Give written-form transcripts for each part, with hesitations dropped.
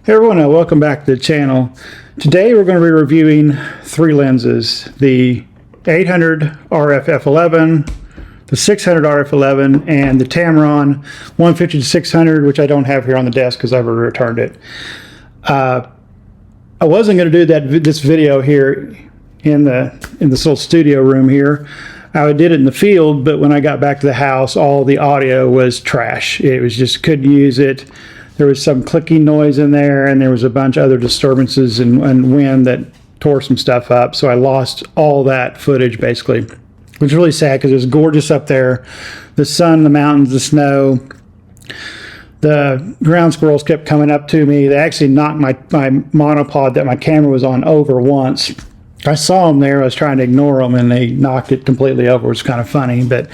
Hey everyone, welcome back to the channel. Today we're going to be reviewing three lenses: the 800 RF F11, the 600 RF F11, and the Tamron 150 to 600, which I don't have here on the desk because I've already returned it. I wasn't going to do this video here in this little studio room here. I did it in the field, but when I got back to the house, all the audio was trash. It was just couldn't use it. There was some clicking noise in there, and there was a bunch of other disturbances and wind that tore some stuff up. So I lost all that footage basically, which was really sad because it was gorgeous up there. The sun, the mountains, the snow. The ground squirrels kept coming up to me. They actually knocked my monopod that my camera was on over once. I saw them there. I was trying to ignore them, and they knocked it completely over. It was kind of funny, but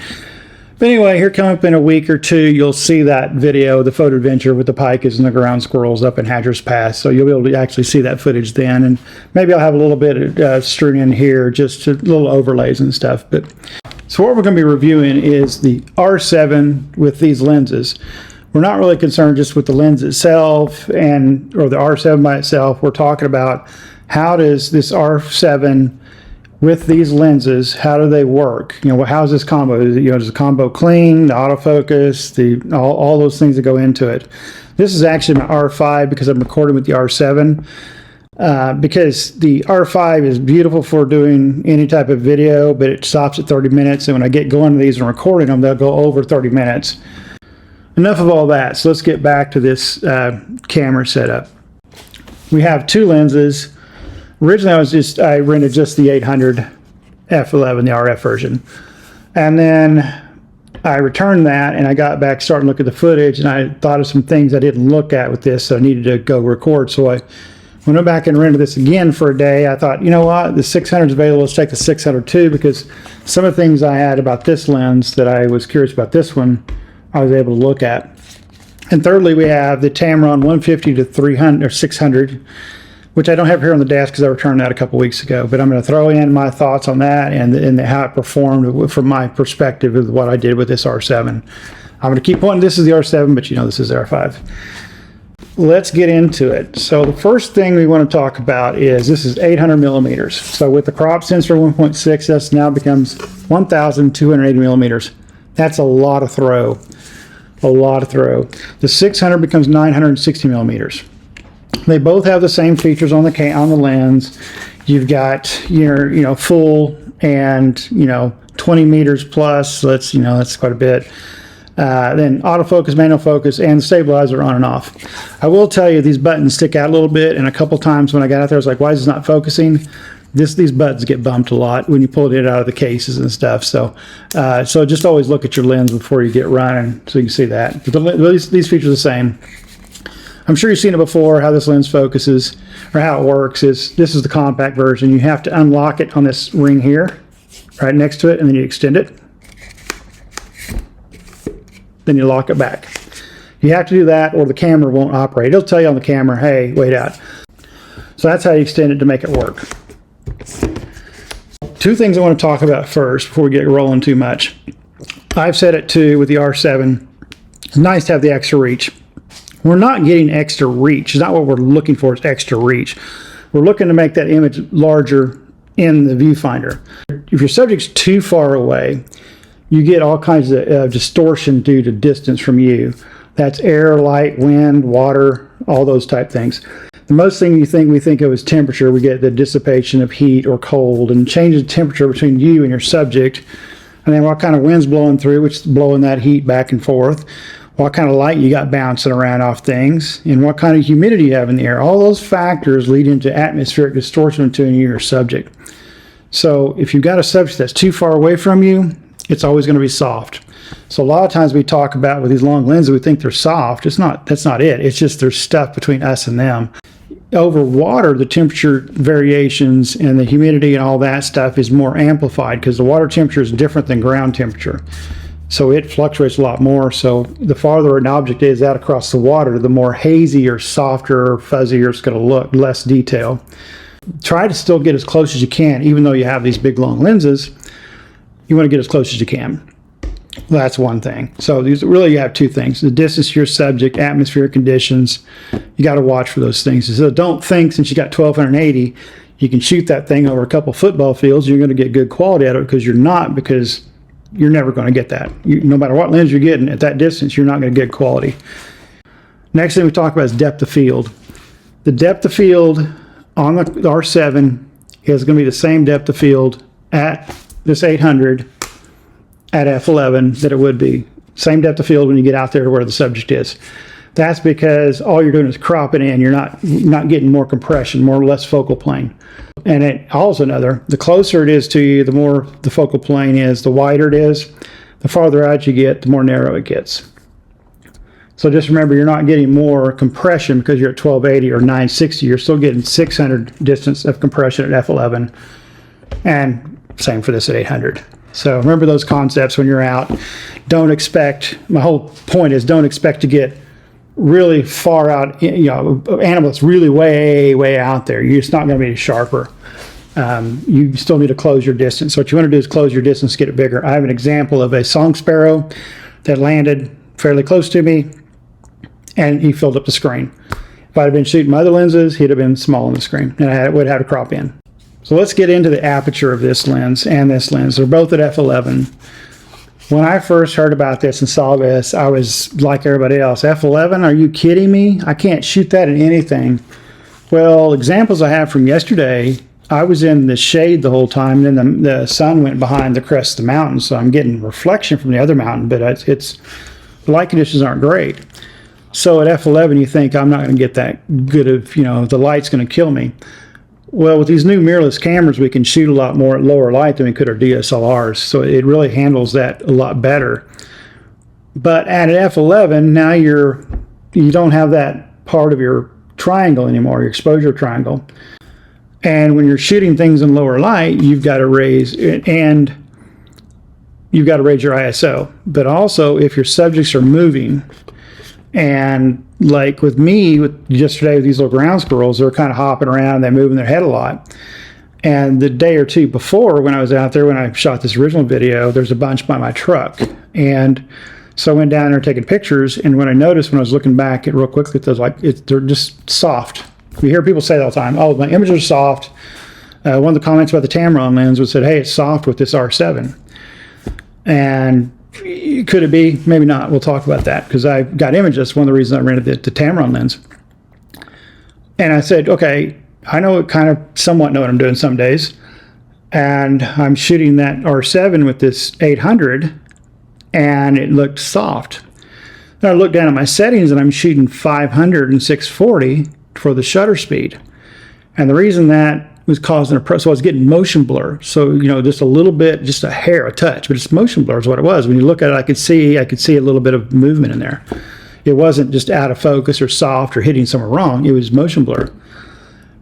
anyway, here coming up in a week or two, you'll see that video, the photo adventure with the pikas and the ground squirrels up in Hatcher's Pass. So you'll be able to actually see that footage then, and maybe I'll have a little bit strewn in here, just little overlays and stuff. But so what we're going to be reviewing is the R7 with these lenses. We're not really concerned just with the lens itself or the R7 by itself. We're talking about how does this R7 with these lenses, how do they work? How's this combo? Does the combo clean, the autofocus, all those things that go into it? This is actually my R5 because I'm recording with the R7. Because the R5 is beautiful for doing any type of video, but it stops at 30 minutes. And when I get going to these and recording them, they'll go over 30 minutes. Enough of all that. So let's get back to this camera setup. We have two lenses. Originally, I rented just the 800 F11, the RF version. And then I returned that, and I got back starting to look at the footage, and I thought of some things I didn't look at with this, so I needed to go record. So I went back and rented this again for a day. I thought, you know what, the 600 is available. Let's take the 600 too, because some of the things I had about this lens that I was curious about this one, I was able to look at. And thirdly, we have the Tamron 150 to 300 or 600, which I don't have here on the desk because I returned that a couple weeks ago. But I'm going to throw in my thoughts on that and how it performed from my perspective of what I did with this R7. I'm going to keep pointing. This is the R7, but this is the R5. Let's get into it. So the first thing we want to talk about is this is 800 millimeters. So with the crop sensor 1.6, this now becomes 1,280 millimeters. That's a lot of throw. A lot of throw. The 600 becomes 960 millimeters. They both have the same features on the lens. You've got your full and 20 meters plus. So that's quite a bit. Then autofocus, manual focus, and the stabilizer on and off. I will tell you these buttons stick out a little bit, and a couple times when I got out there, I was like, "Why is this not focusing?" These buttons get bumped a lot when you pull it out of the cases and stuff. So just always look at your lens before you get running, so you can see that. But these features are the same. I'm sure you've seen it before, how this lens focuses, or how it works is, this is the compact version. You have to unlock it on this ring here, right next to it, and then you extend it. Then you lock it back. You have to do that or the camera won't operate. It'll tell you on the camera, hey, wait out. So that's how you extend it to make it work. Two things I want to talk about first before we get rolling too much. I've said it too with the R7. It's nice to have the extra reach. We're not getting extra reach. It's not what we're looking for, it's extra reach. We're looking to make that image larger in the viewfinder. If your subject's too far away, you get all kinds of distortion due to distance from you. That's air, light, wind, water, all those type things. The most thing we think of is temperature. We get the dissipation of heat or cold, and change the temperature between you and your subject. And then what kind of wind's blowing through, which is blowing that heat back and forth. What kind of light you got bouncing around off things, and what kind of humidity you have in the air. All those factors lead into atmospheric distortion between you and your subject. So if you've got a subject that's too far away from you, it's always going to be soft. So a lot of times we talk about with these long lenses, we think they're soft. That's not it. It's just there's stuff between us and them. Over water, the temperature variations and the humidity and all that stuff is more amplified because the water temperature is different than ground temperature. So it fluctuates a lot more. So the farther an object is out across the water, the more hazy or softer or fuzzier it's going to look, less detail. Try to still get as close as you can, even though you have these big long lenses. You want to get as close as you can. That's one thing. So these really, you have two things: the distance to your subject, atmospheric conditions. You got to watch for those things. So don't think since you got 1280 you can shoot that thing over a couple football fields, you're going to get good quality out of it, because you're not, because you're never going to get that. No matter what lens you're getting at that distance, you're not going to get quality. Next thing we talk about is depth of field. The depth of field on the R7 is going to be the same depth of field at this 800 at F11 that it would be. Same depth of field when you get out there to where the subject is. That's because all you're doing is cropping in. You're not getting more compression, more or less focal plane. And it also the closer it is to you, the more the focal plane is, the wider it is. The farther out you get, the more narrow it gets. So just remember, you're not getting more compression because you're at 1280 or 960. You're still getting 600 distance of compression at F11. And same for this at 800. So remember those concepts when you're out. Don't expect, my whole point is, don't expect to get really far out, animal that's really way out there. You're just not going to be sharper. You still need to close your distance. So what you want to do is close your distance, get it bigger. I have an example of a song sparrow that landed fairly close to me, and he filled up the screen. If I'd have been shooting my other lenses, he'd have been small on the screen, and I would have to crop in. So let's get into the aperture of this lens and this lens. They're both at f11. When I first heard about this and saw this, I was like everybody else. F11, are you kidding me? I can't shoot that in anything. Well, examples I have from yesterday, I was in the shade the whole time, and then the sun went behind the crest of the mountain, so I'm getting reflection from the other mountain, but the light conditions aren't great. So at f11, you think, I'm not going to get that good of, the light's going to kill me. Well, with these new mirrorless cameras, we can shoot a lot more at lower light than we could our DSLRs, so it really handles that a lot better. But at f11, now you don't have that part of your triangle anymore, your exposure triangle. And when you're shooting things in lower light, you've got to raise your ISO. But also, if your subjects are moving, and like with me, yesterday with these little ground squirrels, they're kind of hopping around and they're moving their head a lot. And the day or two before, when I was out there, when I shot this original video, there's a bunch by my truck. And so I went down there taking pictures, and when I noticed, when I was looking back at real quickly, they're just soft. We hear people say that all the time, oh, my images are soft. One of the comments about the Tamron lens was said, hey, it's soft with this R7. And could it be? Maybe not. We'll talk about that, because I got images. That's one of the reasons I rented the Tamron lens. And I said, okay, I somewhat know what I'm doing some days. And I'm shooting that R7 with this 800, and it looked soft. Then I looked down at my settings, and I'm shooting 500 and 640 for the shutter speed. And the reason that was causing so I was getting motion blur. So, just a little bit, just a hair, a touch, but it's motion blur is what it was. When you look at it, I could see a little bit of movement in there. It wasn't just out of focus or soft or hitting somewhere wrong. It was motion blur.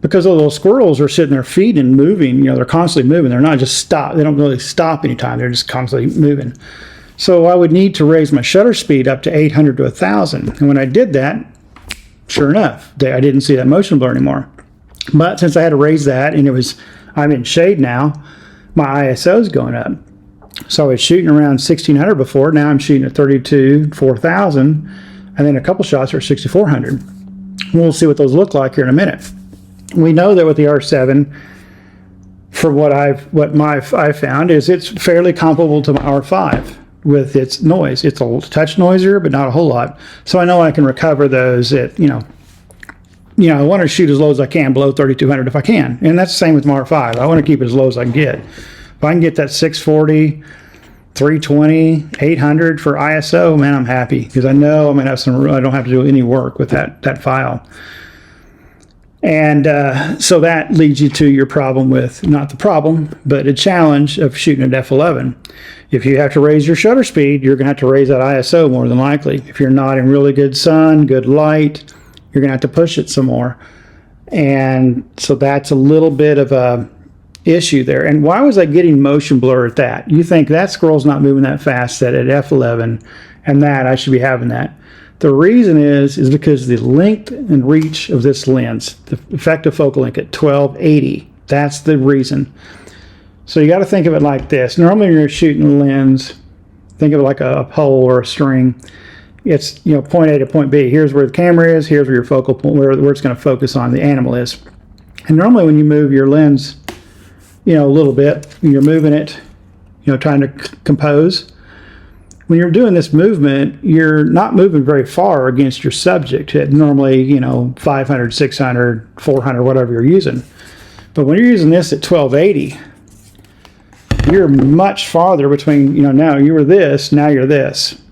Because those little squirrels are sitting there feeding and moving, they're constantly moving. They're not just stop. They don't really stop anytime. They're just constantly moving. So I would need to raise my shutter speed up to 800 to 1,000. And when I did that, sure enough, I didn't see that motion blur anymore. But since I had to raise that, and I'm in shade now, my ISO is going up. So I was shooting around 1600 before. Now I'm shooting at 32, 4000, and then a couple shots are 6400. We'll see what those look like here in a minute. We know that with the R7, from what I found, is it's fairly comparable to my R5 with its noise. It's a touch noisier, but not a whole lot. So I know I can recover those at, I want to shoot as low as I can, below 3200 if I can. And that's the same with my R5. I want to keep it as low as I can get. If I can get that 640, 320, 800 for ISO, man, I'm happy, because I know I'm going to have I don't have to do any work with that file. And so that leads you to your problem with, not the problem, but a challenge of shooting at f11. If you have to raise your shutter speed, you're going to have to raise that ISO more than likely. If you're not in really good sun, good light, you're going to have to push it some more. And so that's a little bit of a issue there. And why was I getting motion blur at that? You think that squirrel's not moving that fast, that at f11, and that I should be having that. The reason is because the length and reach of this lens, the effective focal length at 1280, that's the reason. So you got to think of it like this. Normally when you're shooting a lens Think of it like a pole or a string. It's, point A to point B. Here's where the camera is. Here's where your focal point, where it's going to focus on, the animal is. And normally when you move your lens, a little bit, you're moving it, trying to compose. When you're doing this movement, you're not moving very far against your subject. Normally, 500, 600, 400, whatever you're using. But when you're using this at 1280, you're much farther between, now you were this, now you're this,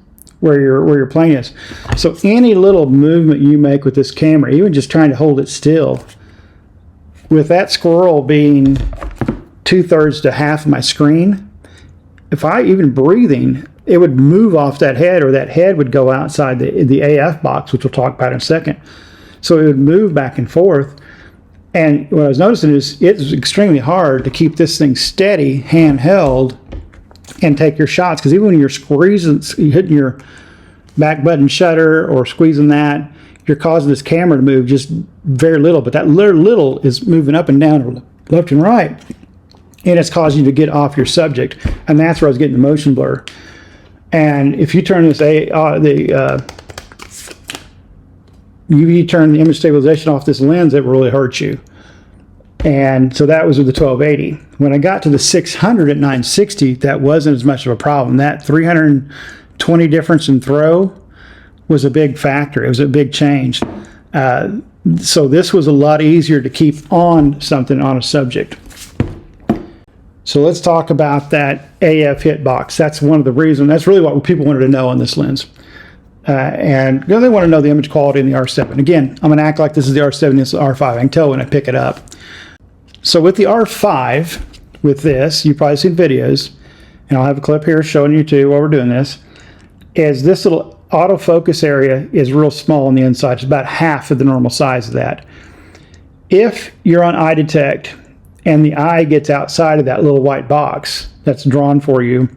where your plane is. So any little movement you make with this camera, even just trying to hold it still, with that squirrel being 2/3 to half of my screen, if I even breathing, it would move off that head, or that head would go outside the AF box, which we'll talk about in a second. So it would move back and forth. And what I was noticing is it's extremely hard to keep this thing steady, handheld, and take your shots. Because even when you're squeezing, hitting your back button shutter or squeezing that, you're causing this camera to move just very little. But that little is moving up and down, left and right. And it's causing you to get off your subject. And that's where I was getting the motion blur. And if you turn this you turn the image stabilization off this lens, it will really hurt you. And so that was with the 1280. When I got to the 600 at 960, that wasn't as much of a problem. That 320 difference in throw was a big factor. It was a big change. So this was a lot easier to keep on something on a subject. So let's talk about that AF hitbox. That's one of the reasons. That's really what people wanted to know on this lens. And they want to know the image quality in the R7. Again, I'm going to act like this is the R7, this is the R5. I can tell when I pick it up. So with the R5, with this, you've probably seen videos, and I'll have a clip here showing you too while we're doing this, is this little autofocus area is real small on the inside. It's about half of the normal size of that. If you're on eye detect and the eye gets outside of that little white box that's drawn for you,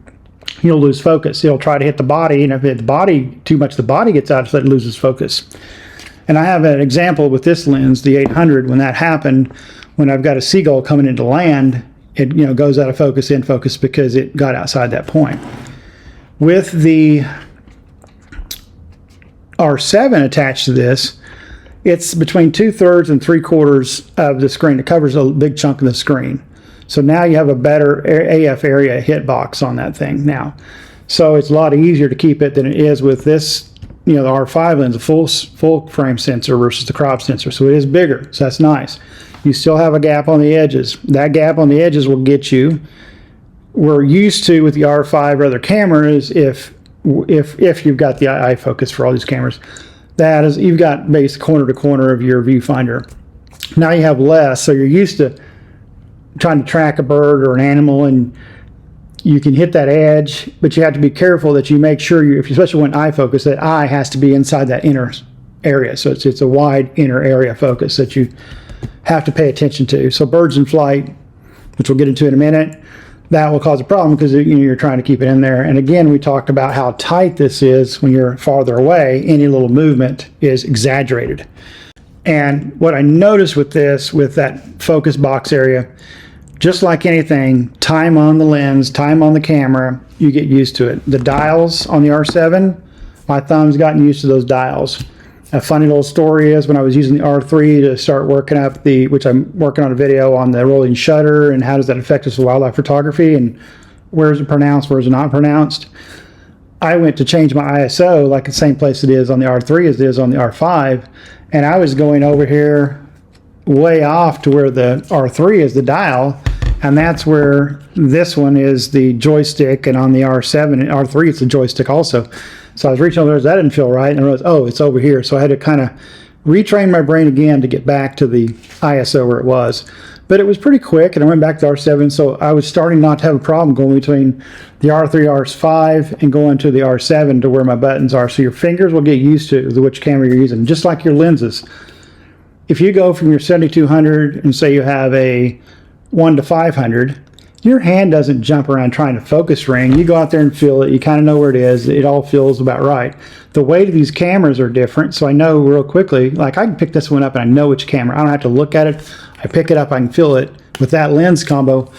you'll lose focus. It'll try to hit the body, and if it hits the body too much, the body gets out, so it loses focus. And I have an example with this lens, the 800, when that happened, when I've got a Seagull coming into land, it goes out of focus, in focus, because it got outside that point. With the R7 attached to this, it's between 2/3 and 3/4 of the screen. It covers a big chunk of the screen. So now you have a better AF area hitbox on that thing now. So it's a lot easier to keep it than it is with this, the R5 lens, a full frame sensor versus the crop sensor. So it is bigger, so that's nice. You still have a gap on the edges. That gap on the edges will get you. We're used to, with the R5 or other cameras, if you've got the eye focus for all these cameras, that is, you've got base corner to corner of your viewfinder. Now you have less, so you're used to trying to track a bird or an animal, and you can hit that edge, but you have to be careful that you make sure especially when eye focus, that eye has to be inside that inner area. So it's a wide inner area focus that you have to pay attention to. So birds in flight, which we'll get into in a minute, that will cause a problem because you're trying to keep it in there. And again, we talked about how tight this is. When you're farther away, any little movement is exaggerated. And what I noticed with this, with that focus box area, just like anything, time on the lens, time on the camera, you get used to it. The dials on the R7, my thumb's gotten used to those dials. A funny little story is when I was using the R3 to start working up which I'm working on a video on the rolling shutter and how does that affect us with wildlife photography and where is it pronounced, where is it not pronounced. I went to change my ISO like the same place it is on the R3 as it is on the R5, and I was going over here way off to where the R3 is the dial, and that's where this one is the joystick, and on the R7 and R3 it's the joystick also. So I was reaching over there, that didn't feel right, and I realized, oh, it's over here. So I had to kind of retrain my brain again to get back to the ISO where it was. But it was pretty quick, and I went back to R7, so I was starting not to have a problem going between the R3, R5, and going to the R7 to where my buttons are. So your fingers will get used to which camera you're using, just like your lenses. If you go from your 7200 and say you have a 1 to 500, your hand doesn't jump around trying to focus ring. You go out there and feel it. You kind of know where it is. It all feels about right. The weight of these cameras are different, so I know real quickly, like I can pick this one up and I know which camera. I don't have to look at it. I pick it up, I can feel it. With that lens combo,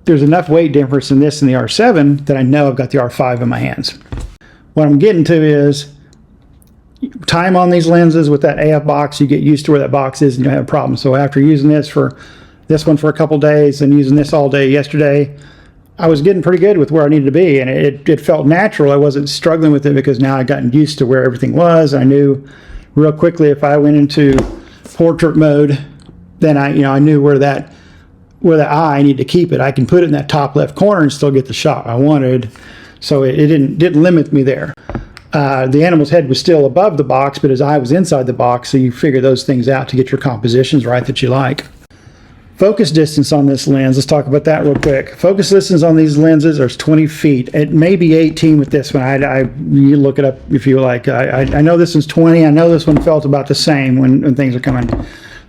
there's enough weight difference in this and the R7 that I know I've got the R5 in my hands. What I'm getting to is time on these lenses with that AF box. You get used to where that box is and you have a problem. So after using this one for a couple days and using this all day yesterday, I was getting pretty good with where I needed to be, and it felt natural. I wasn't struggling with it because now I'd gotten used to where everything was. I knew real quickly if I went into portrait mode, then I knew where that eye I need to keep it. I can put it in that top left corner and still get the shot I wanted. So it didn't limit me there. The animal's head was still above the box, but his eye was inside the box, so you figure those things out to get your compositions right that you like. Focus distance on this lens, let's talk about that real quick. Focus distance on these lenses are 20 feet. It may be 18 with this one. You look it up if you like. I know this one's 20. I know this one felt about the same when things are coming.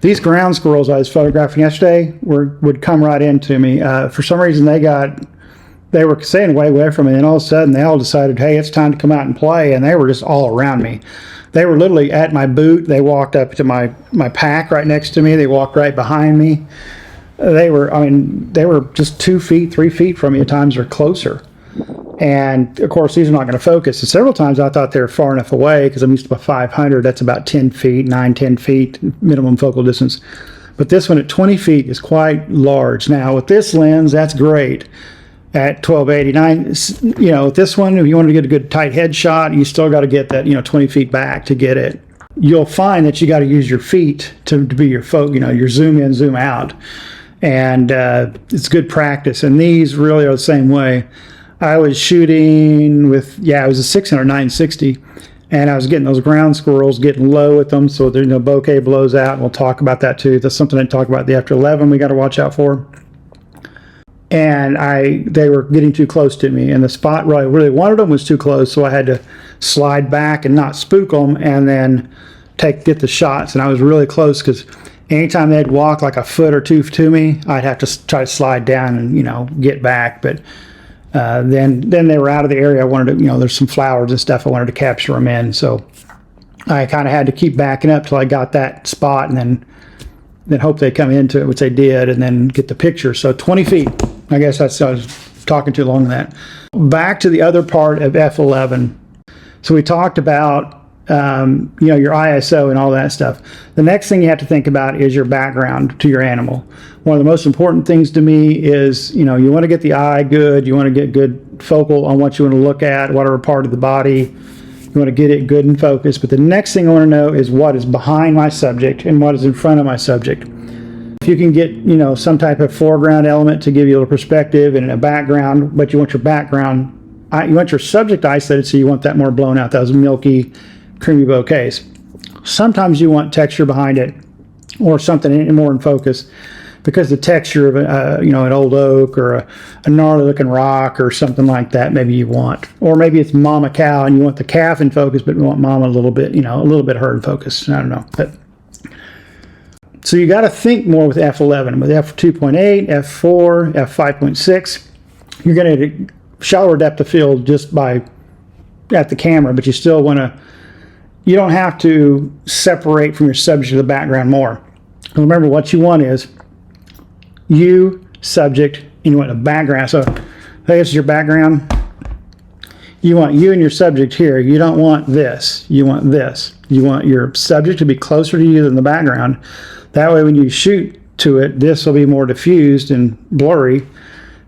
These ground squirrels I was photographing yesterday would come right into me. For some reason they were staying way away from me, and all of a sudden they all decided, hey, it's time to come out and play, and they were just all around me. They were literally at my boot. They walked up to my pack right next to me. They walked right behind me. They were just 2 feet, 3 feet from me at times or closer. And of course, these are not going to focus. And several times I thought they were far enough away because I'm used to a 500. That's about 10 feet, 10 feet minimum focal distance. But this one at 20 feet is quite large. Now with this lens, that's great. At 1289, with this one, if you want to get a good tight headshot, you still got to get that 20 feet back to get it. You'll find that you got to use your feet to be your your zoom in, zoom out, and it's good practice. And these really are the same way. I was shooting with it was a 600 960, and I was getting those ground squirrels, getting low with them, so there's no bokeh blows out. And we'll talk about that too. That's something I talk about the F11 we got to watch out for. And they were getting too close to me, and the spot where I really wanted them was too close, so I had to slide back and not spook them, and then get the shots. And I was really close because anytime they'd walk like a foot or two to me, I'd have to try to slide down and get back. But then they were out of the area. I wanted to, there's some flowers and stuff I wanted to capture them in, so I kind of had to keep backing up till I got that spot, and then hope they come into it, which they did, and then get the picture. So 20 feet. I guess I was talking too long on that. Back to the other part of F11. So we talked about, your ISO and all that stuff. The next thing you have to think about is your background to your animal. One of the most important things to me is, you want to get the eye good. You want to get good focal on what you want to look at, whatever part of the body. You want to get it good in focus. But the next thing I want to know is what is behind my subject and what is in front of my subject. If you can get, some type of foreground element to give you a little perspective and a background, but you want your background, you want your subject isolated, so you want that more blown out, those milky, creamy bouquets. Sometimes you want texture behind it or something more in focus because the texture of an old oak or a gnarly looking rock or something like that maybe you want. Or maybe it's mama cow and you want the calf in focus, but you want mama a little bit her in focus. I don't know. So you got to think more with F11. With F2.8, F4, F5.6, you're going to shallower depth of field just at the camera, but you still want to, you don't have to separate from your subject to the background more. Remember, what you want is you, subject, and you want a background. So this is your background. You want you and your subject here. You don't want this. You want this. You want your subject to be closer to you than the background. That way when you shoot to it, this will be more diffused and blurry.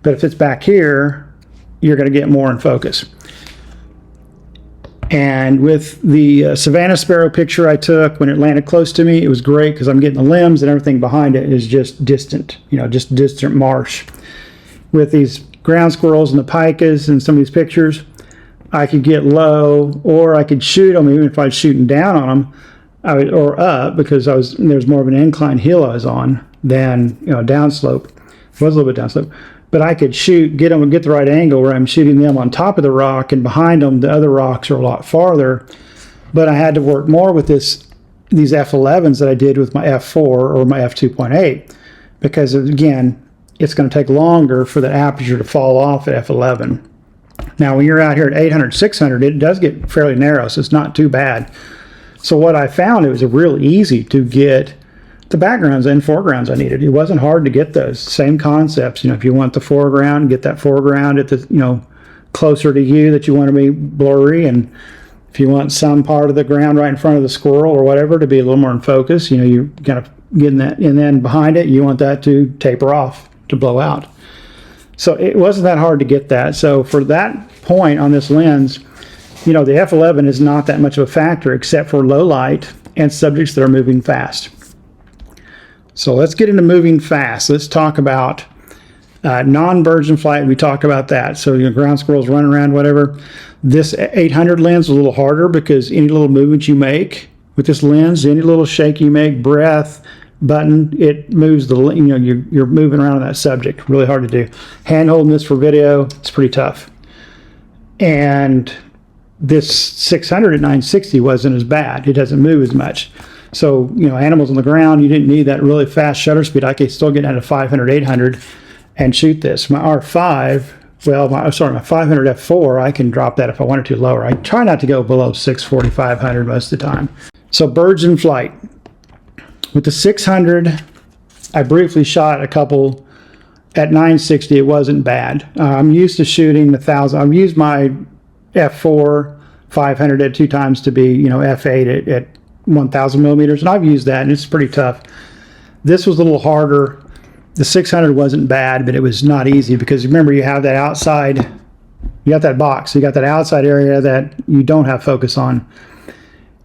But if it's back here, you're going to get more in focus. And with the Savannah Sparrow picture I took when it landed close to me, it was great because I'm getting the limbs and everything behind it is just distant, just distant marsh. With these ground squirrels and the pikas and some of these pictures, I could get low, or I could shoot them even if I was shooting down on them. Or up, because there's more of an inclined hill I was on than downslope. It was a little bit downslope, but I could get the right angle where I'm shooting them on top of the rock, and behind them the other rocks are a lot farther. But I had to work more with these F11s that I did with my F4 or my F2.8, because again, it's going to take longer for the aperture to fall off at F11. Now, when you're out here at 800, 600, it does get fairly narrow, so it's not too bad. So what I found, it was really easy to get the backgrounds and foregrounds I needed. It wasn't hard to get those same concepts. You know, if you want the foreground, get that foreground at the, you know, closer to you that you want to be blurry, and if you want some part of the ground right in front of the squirrel or whatever to be a little more in focus, you know, you're kind of getting that, and then behind it you want that to taper off, to blow out. So it wasn't that hard to get that. So for that point on this lens, you know, the F11 is not that much of a factor except for low light and subjects that are moving fast. So let's get into moving fast. Let's talk about non-birds in flight. We talked about that. So, you know, ground squirrels running around, whatever. This 800 lens is a little harder because any little movement you make with this lens, any little shake you make, breath, button, it moves the, you know, you're moving around on that subject. Really hard to do. Hand holding this for video, it's pretty tough. And this 600 at 960 wasn't as bad. It doesn't move as much. So, you know, animals on the ground, you didn't need that really fast shutter speed. I could still get down to 500, 800 and shoot this. My R5, well, my 500 F4, I can drop that if I wanted to lower. I try not to go below 640, 500 most of the time. So birds in flight. With the 600, I briefly shot a couple at 960. It wasn't bad. I'm used to shooting 1,000. I've used my F4 500 at 2 times to be, you know, F8 at 1,000 millimeters, and I've used that, and it's pretty tough. This was a little harder. The 600 wasn't bad, but it was not easy because remember, you have that outside, you got that box, you got that outside area that you don't have focus on.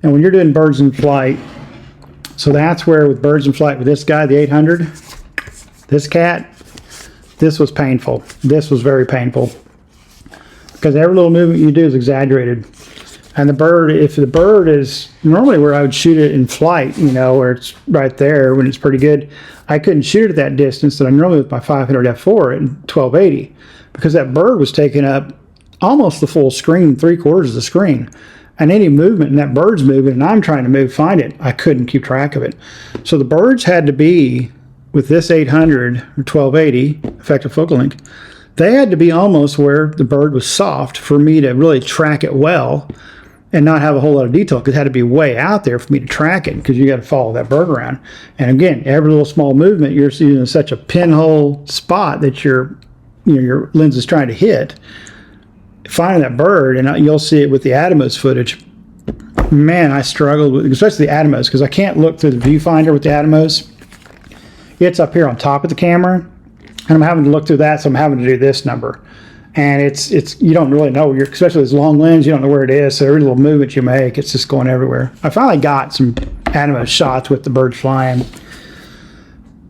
And when you're doing birds in flight, so that's where with birds in flight with this guy, the 800, this cat, this was painful. This was very painful because every little movement you do is exaggerated. And the bird, if the bird is normally where I would shoot it in flight, you know, where it's right there when it's pretty good, I couldn't shoot it at that distance that I normally with my 500 F4 at 1280 because that bird was taking up almost the full screen, 3/4 of the screen. And any movement, and that bird's moving, and I'm trying to move, find it, I couldn't keep track of it. So the birds had to be, with this 800 or 1280 effective focal length, they had to be almost where the bird was soft for me to really track it well and not have a whole lot of detail, because it had to be way out there for me to track it, because you got to follow that bird around. And again, every little small movement, you're using such a pinhole spot that your lens is trying to hit. Finding that bird, and you'll see it with the Atomos footage. Man, I struggled with, especially the Atomos, because I can't look through the viewfinder with the Atomos. It's up here on top of the camera, and I'm having to look through that, so I'm having to do this number. And it's you don't really know, especially this long lens, you don't know where it is, so every little movement you make, it's just going everywhere. I finally got some Atomos shots with the birds flying.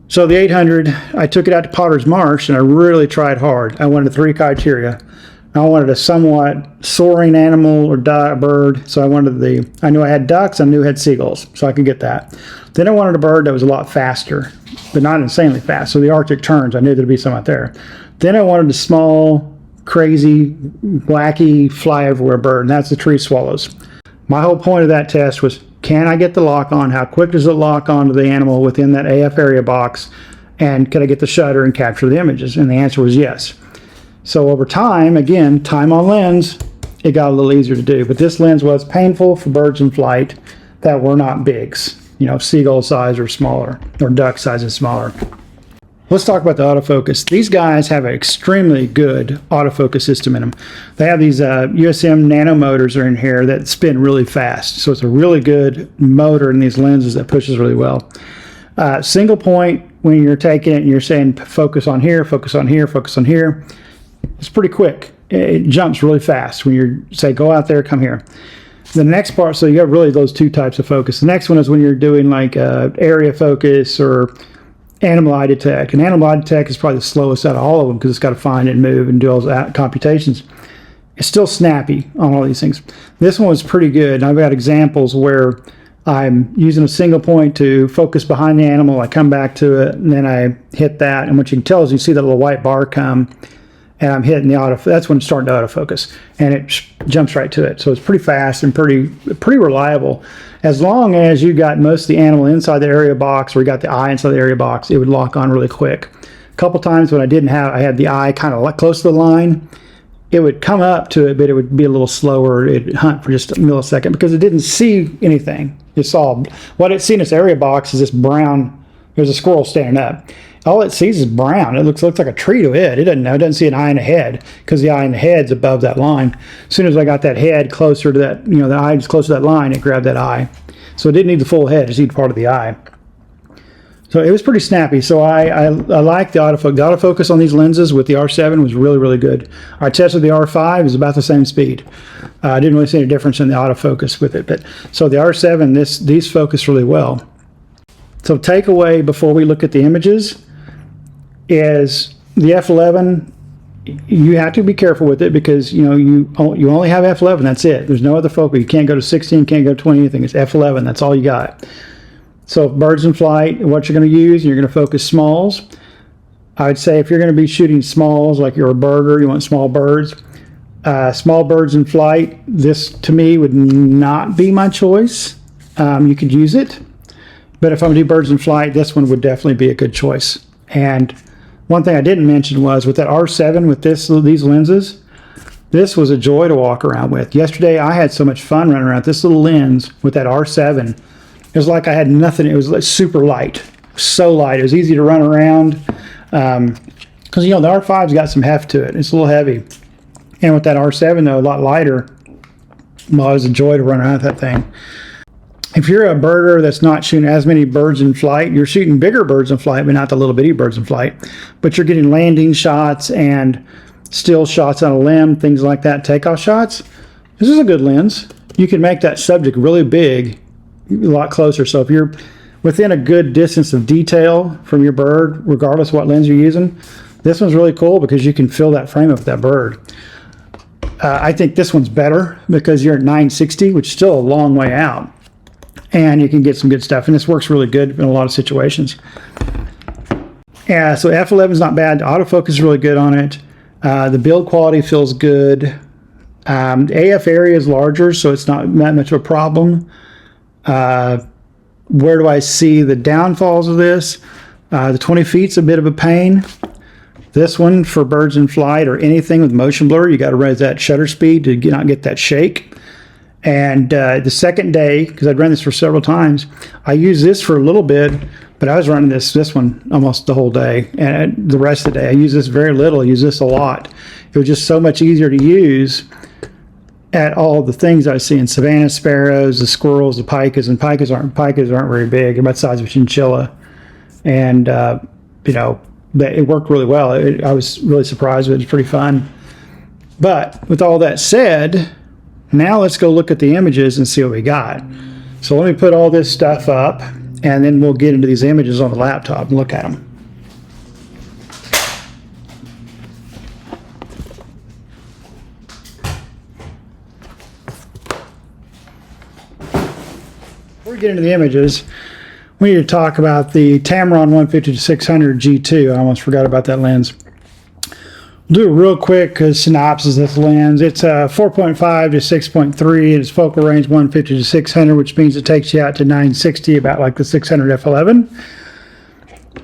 So the 800, I took it out to Potter's Marsh, and I really tried hard. I wanted 3 criteria. I wanted a somewhat soaring animal or bird, so I wanted I knew I had ducks, I knew I had seagulls, so I could get that. Then I wanted a bird that was a lot faster, but not insanely fast, so the Arctic terns, I knew there'd be some out there. Then I wanted a small, crazy, wacky, fly everywhere bird, and that's the tree swallows. My whole point of that test was, can I get the lock on? How quick does it lock onto the animal within that AF area box? And can I get the shutter and capture the images? And the answer was yes. So over time, again, time on lens, it got a little easier to do. But this lens was painful for birds in flight that were not bigs. You know, seagull size or smaller, or duck size and smaller. Let's talk about the autofocus. These guys have an extremely good autofocus system in them. They have these USM nano motors are in here that spin really fast. So it's a really good motor in these lenses that pushes really well. Single point, when you're taking it and you're saying focus on here, focus on here, focus on here, it's pretty quick. It jumps really fast when you say go out there, come here. The next part, so you got really those 2 types of focus. The next one is when you're doing like area focus or animal eye detect. And animal eye detect is probably the slowest out of all of them because it's got to find and move and do all those computations. It's still snappy on all these things. This one was pretty good. And I've got examples where I'm using a single point to focus behind the animal. I come back to it, and then I hit that. And what you can tell is you see that little white bar come, and I'm hitting the autofocus. That's when it's starting to autofocus, and it jumps right to it. So it's pretty fast and pretty reliable. As long as you got most of the animal inside the area box, or you got the eye inside the area box, it would lock on really quick. A couple times when I had the eye kind of close to the line, it would come up to it, but it would be a little slower. It'd hunt for just a millisecond because it didn't see anything. It saw what it's seen in its area box is this brown There's a squirrel standing up. All it sees is brown. It looks like a tree to it. It doesn't know. It doesn't see an eye in the head because the eye in the head's above that line. As soon as I got that head closer to that, you know, the eye is closer to that line, it grabbed that eye. So it didn't need the full head, it just needed part of the eye. So it was pretty snappy. So I like the autofocus. The autofocus on these lenses with the R7 was really, really good. I tested the R5, is about the same speed. I didn't really see any difference in the autofocus with it. But so the R7, these focus really well. So takeaway before we look at the images is the F11, you have to be careful with it because you know you only have F11, that's it. There's no other focus. You can't go to 16, can't go to 20, anything. It's F11, that's all you got. So birds in flight, what you're going to use, you're going to focus smalls. I'd say if you're going to be shooting smalls, like you're a birder, you want small birds in flight, this to me would not be my choice. You could use it, but if I'm going to do birds in flight, this one would definitely be a good choice. And one thing I didn't mention was with that R7, with these lenses, this was a joy to walk around with. Yesterday, I had so much fun running around with this little lens with that R7. It was like I had nothing. It was like super light, so light. It was easy to run around because, you know, the R5's got some heft to it. It's a little heavy. And with that R7, though, a lot lighter, well, it was a joy to run around with that thing. If you're a birder that's not shooting as many birds in flight, you're shooting bigger birds in flight, but not the little bitty birds in flight. But you're getting landing shots and still shots on a limb, things like that, takeoff shots. This is a good lens. You can make that subject really big, a lot closer. So if you're within a good distance of detail from your bird, regardless of what lens you're using, this one's really cool because you can fill that frame up with that bird. I think this one's better because you're at 960, which is still a long way out. And you can get some good stuff, and this works really good in a lot of situations. Yeah, so F11 is not bad. The autofocus is really good on it. The build quality feels good. AF area is larger, so it's not that much of a problem. Where do I see the downfalls of this? The 20 feet's a bit of a pain. This one for birds in flight or anything with motion blur, you got to raise that shutter speed to not get that shake. And the second day, because I'd run this for several times, I used this for a little bit, but I was running this one almost the whole day. And the rest of the day, I use this very little. I use this a lot. It was just so much easier to use at all the things I see in savannah sparrows, the squirrels, the pikas, and pikas aren't very big. They're about the size of a chinchilla. And, you know, it worked really well. I was really surprised with it. It was pretty fun. But with all that said, now let's go look at the images and see what we got. So let me put all this stuff up, and then we'll get into these images on the laptop and look at them. Before we get into the images, we need to talk about the Tamron 150-600 G2. I almost forgot about that lens. Do a real quick synopsis of this lens. It's 4.5 to 6.3, and its focal range 150 to 600, which means it takes you out to 960, about like the 600 F11.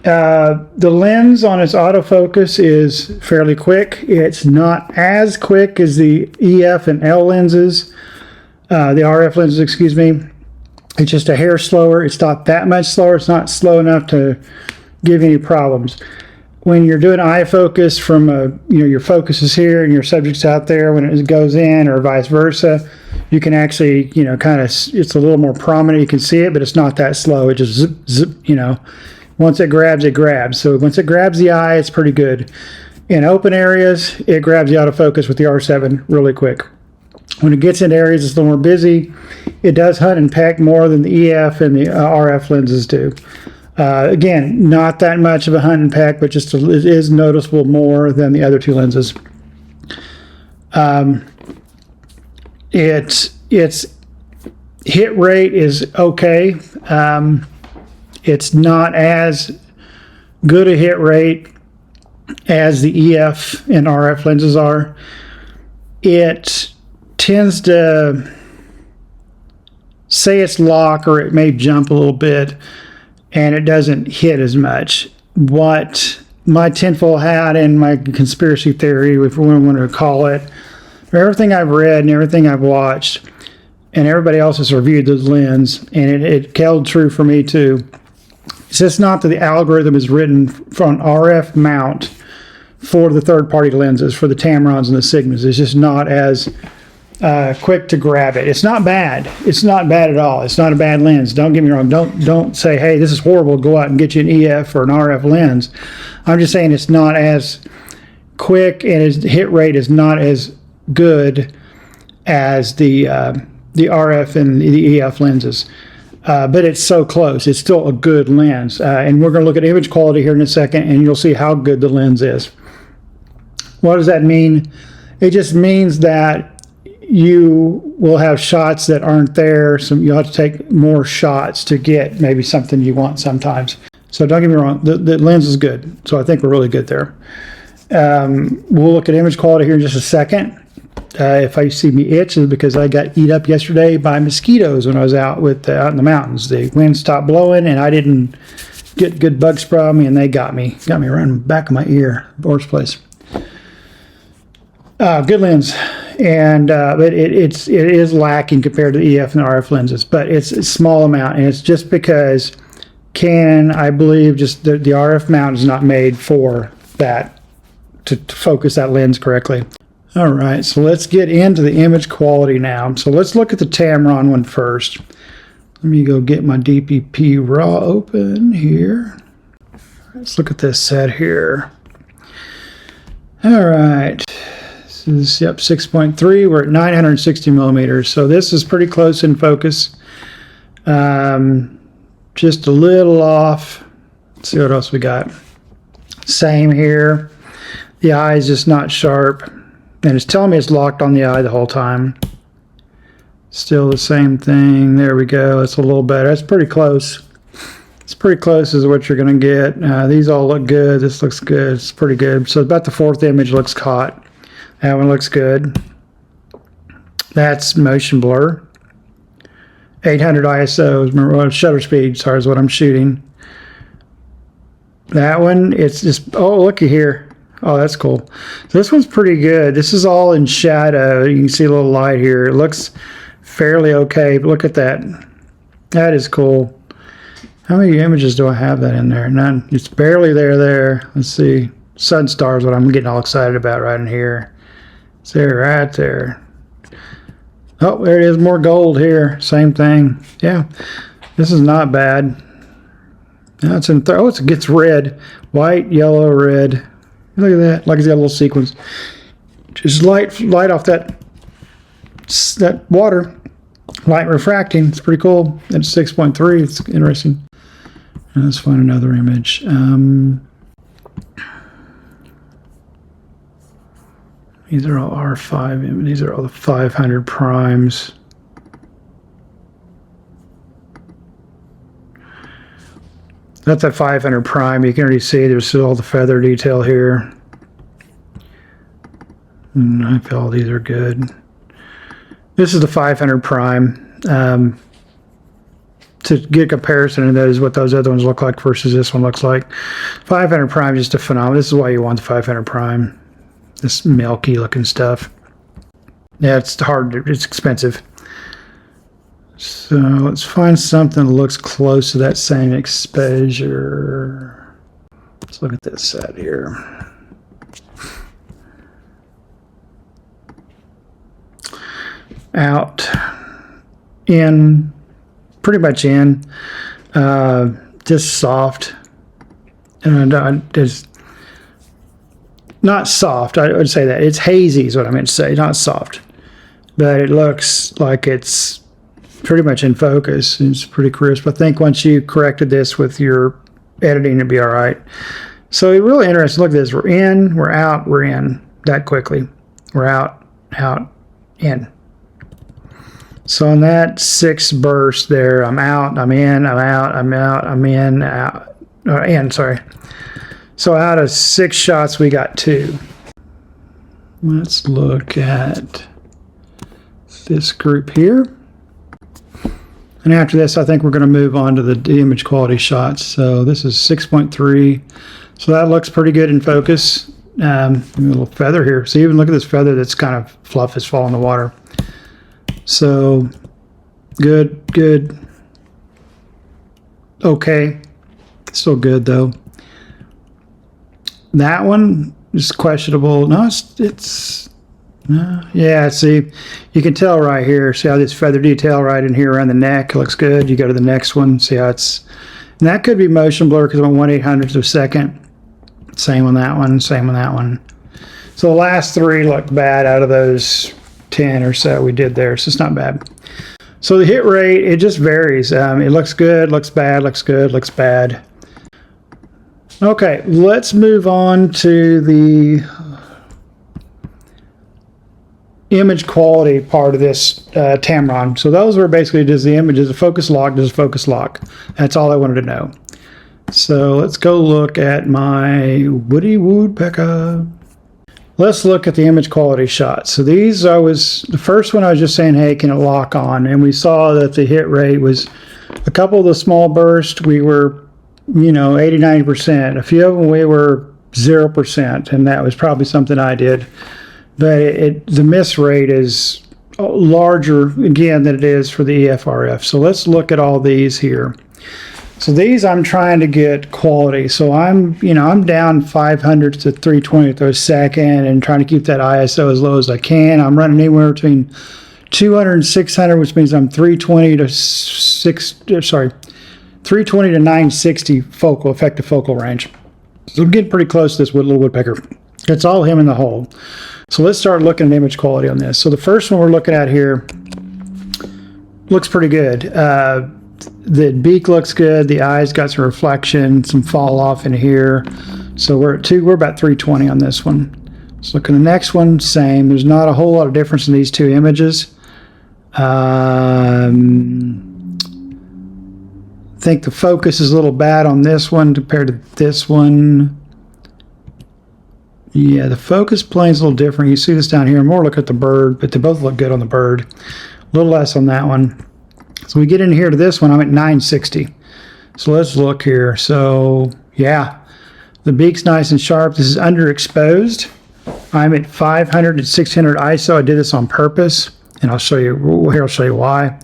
The lens on its autofocus is fairly quick. It's not as quick as the EF and L lenses, the RF lenses, excuse me. It's just a hair slower. It's not that much slower. It's not slow enough to give any problems. When you're doing eye focus from your focus is here and your subject's out there, when it goes in or vice versa, you can actually, kind of, it's a little more prominent. You can see it, but it's not that slow. It just zip, zip, once it grabs, it grabs. So once it grabs the eye, it's pretty good. In open areas, it grabs the autofocus with the R7 really quick. When it gets into areas that's a little more busy, it does hunt and peck more than the EF and the RF lenses do. Again, not that much of a hunt and peck, but just it is noticeable more than the other two lenses. Its hit rate is okay. It's not as good a hit rate as the EF and RF lenses are. It tends to say it's lock, or it may jump a little bit, and it doesn't hit as much. What my tinfoil hat and my conspiracy theory, if we want to call it, everything I've read and everything I've watched, and everybody else has reviewed this lens, and it held true for me too. It's just not that the algorithm is written for an RF mount for the third-party lenses, for the Tamrons and the Sigmas. It's just not as quick to grab it. It's not bad. It's not bad at all. It's not a bad lens. Don't get me wrong. Don't say, hey, this is horrible. Go out and get you an EF or an RF lens. I'm just saying it's not as quick, and its hit rate is not as good as the RF and the EF lenses. But it's so close. It's still a good lens. And we're going to look at image quality here in a second, and you'll see how good the lens is. What does that mean? It just means that you will have shots that aren't there, so you'll have to take more shots to get maybe something you want sometimes. So don't get me wrong, the lens is good. So I think we're really good there. We'll look at image quality here in just a second. If I see me itch, it's because I got eat up yesterday by mosquitoes when I was out in the mountains. The wind stopped blowing, and I didn't get good bug spray on me, and they got me around the back of my ear, worst place. Good lens, and but it is lacking compared to the EF and the RF lenses, but it's a small amount, and it's just because Canon, I believe, just the RF mount is not made for that to focus that lens correctly. All right, so let's get into the image quality now. So let's look at the Tamron one first. Let me go get my DPP RAW open here. Let's look at this set here. All right. This is, yep, 6.3. We're at 960 millimeters. So this is pretty close in focus. Just a little off. Let's see what else we got. Same here. The eye is just not sharp. And it's telling me it's locked on the eye the whole time. Still the same thing. There we go. It's a little better. It's pretty close. It's pretty close is what you're going to get. These all look good. This looks good. It's pretty good. So about the fourth image looks hot. That one looks good. That's motion blur. 800 ISO. Remember, shutter speed, sorry, is what I'm shooting. That one, it's just, oh, looky here. Oh, that's cool. So this one's pretty good. This is all in shadow. You can see a little light here. It looks fairly okay, but look at that. That is cool. How many images do I have that in there? None. It's barely there. Let's see. Sun star is what I'm getting all excited about right in here. It's there, right there. Oh, there it is. More gold here. Same thing. Yeah, this is not bad. Now it's in. Oh, it gets red, white, yellow, red. Look at that. Like it's got a little sequence. Just light off that water. Light refracting. It's pretty cool. It's 6.3. It's interesting. And let's find another image. These are all R5. These are all the 500 primes. That's a 500 prime. You can already see there's still all the feather detail here. And I feel all these are good. This is the 500 prime. To get a comparison of those, what those other ones look like versus this one looks like. 500 prime is just a phenomenon. This is why you want the 500 prime. This milky looking stuff. Yeah, it's hard. It's expensive. So let's find something that looks close to that same exposure. Let's look at this set here. Out, in, pretty much in, just soft, and it's not soft. I would say that it's hazy is what I meant to say, not soft, but it looks like it's pretty much in focus. It's pretty crisp. I think once you corrected this with your editing, it'd be all right. So it's really interesting. Look at this. We're in, we're out, we're in that quickly. We're out, in. So in that 6 burst there, I'm out, I'm in, I'm out, I'm out, I'm in, out, in, sorry. So out of 6 shots, we got 2. Let's look at this group here. And after this, I think we're going to move on to the image quality shots. So this is 6.3. So that looks pretty good in focus. A little feather here. So even look at this feather that's kind of fluff has fallen in the water. So good, okay. Still good though. That one is questionable. No, yeah, see, you can tell right here. See how this feather detail right in here around the neck looks good. You go to the next one, see how it's, and that could be motion blur because I'm 1/800th of a second. Same on that one, same on that one. So the last three look bad out of those 10 or so we did there, so it's not bad. So the hit rate, it just varies. It looks good, looks bad, looks good, looks bad. Okay, let's move on to the image quality part of this Tamron. So those were basically, does the image, does it focus lock, does it focus lock? That's all I wanted to know. So let's go look at my Woody Woodpecker. Let's look at the image quality shots. So these, the first one I was just saying, hey, can it lock on? And we saw that the hit rate was, a couple of the small bursts, we were, 80-90%. A few of them we were 0%, and that was probably something I did. But the miss rate is larger, again, than it is for the EF-RF. So let's look at all these here. So these I'm trying to get quality. So I'm down 500 to 320th of a second and trying to keep that ISO as low as I can. I'm running anywhere between 200 and 600, which means I'm 320 to 960 focal, effective focal range. So I'm getting pretty close to this little woodpecker. It's all him in the hole. So let's start looking at image quality on this. So the first one we're looking at here looks pretty good. The beak looks good. The eyes got some reflection, some fall off in here. So we're about 320 on this one. Let's look at the next one, same. There's not a whole lot of difference in these two images. I think the focus is a little bad on this one compared to this one. Yeah, the focus plane's a little different. You see this down here. More look at the bird, but they both look good on the bird. A little less on that one. So we get in here to this one, I'm at 960. So let's look here. So yeah, the beak's nice and sharp. This is underexposed. I'm at 500 and 600 ISO. I did this on purpose, and I'll show you why.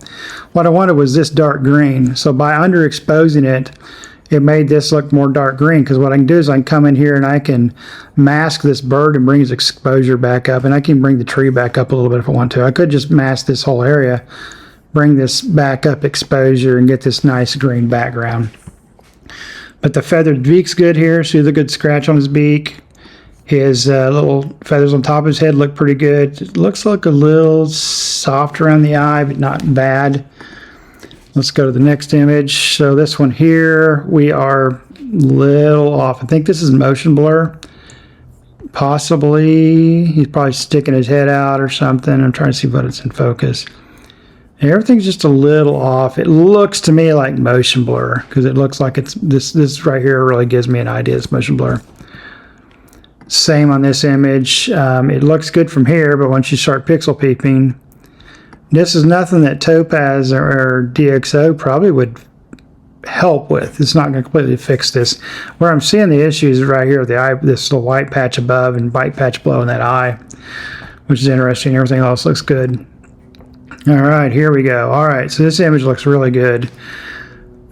What I wanted was this dark green. So by underexposing it, it made this look more dark green, because what I can do is I can come in here and I can mask this bird and bring his exposure back up, and I can bring the tree back up a little bit if I want to. I could just mask this whole area, bring this back up exposure, and get this nice green background. But the feathered beak's good here. See the good scratch on his beak. His little feathers on top of his head look pretty good. It looks like a little soft around the eye, but not bad. Let's go to the next image. So this one here, we are a little off. I think this is motion blur. Possibly. He's probably sticking his head out or something. I'm trying to see what it's in focus. Everything's just a little off. It looks to me like motion blur, because it looks like it's this right here really gives me an idea it's motion blur. Same on this image. It looks good from here, but once you start pixel peeping, this is nothing that Topaz or DxO probably would help with. It's not going to completely fix this. Where I'm seeing the issues right here with the eye, this little white patch above and white patch below in that eye, which is interesting. Everything else looks good. All right, here we go. All right, so this image looks really good.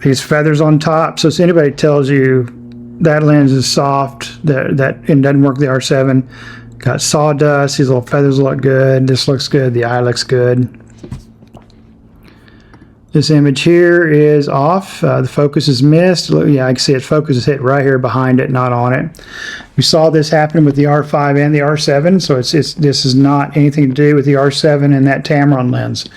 These feathers on top. So if anybody tells you that lens is soft, that it doesn't work with the R7, got sawdust, these little feathers look good, this looks good, the eye looks good. This image here is off. The focus is missed. Yeah, I can see it. Focus is hit right here behind it, not on it. We saw this happen with the R5 and the R7, so this is not anything to do with the R7 and that Tamron lens.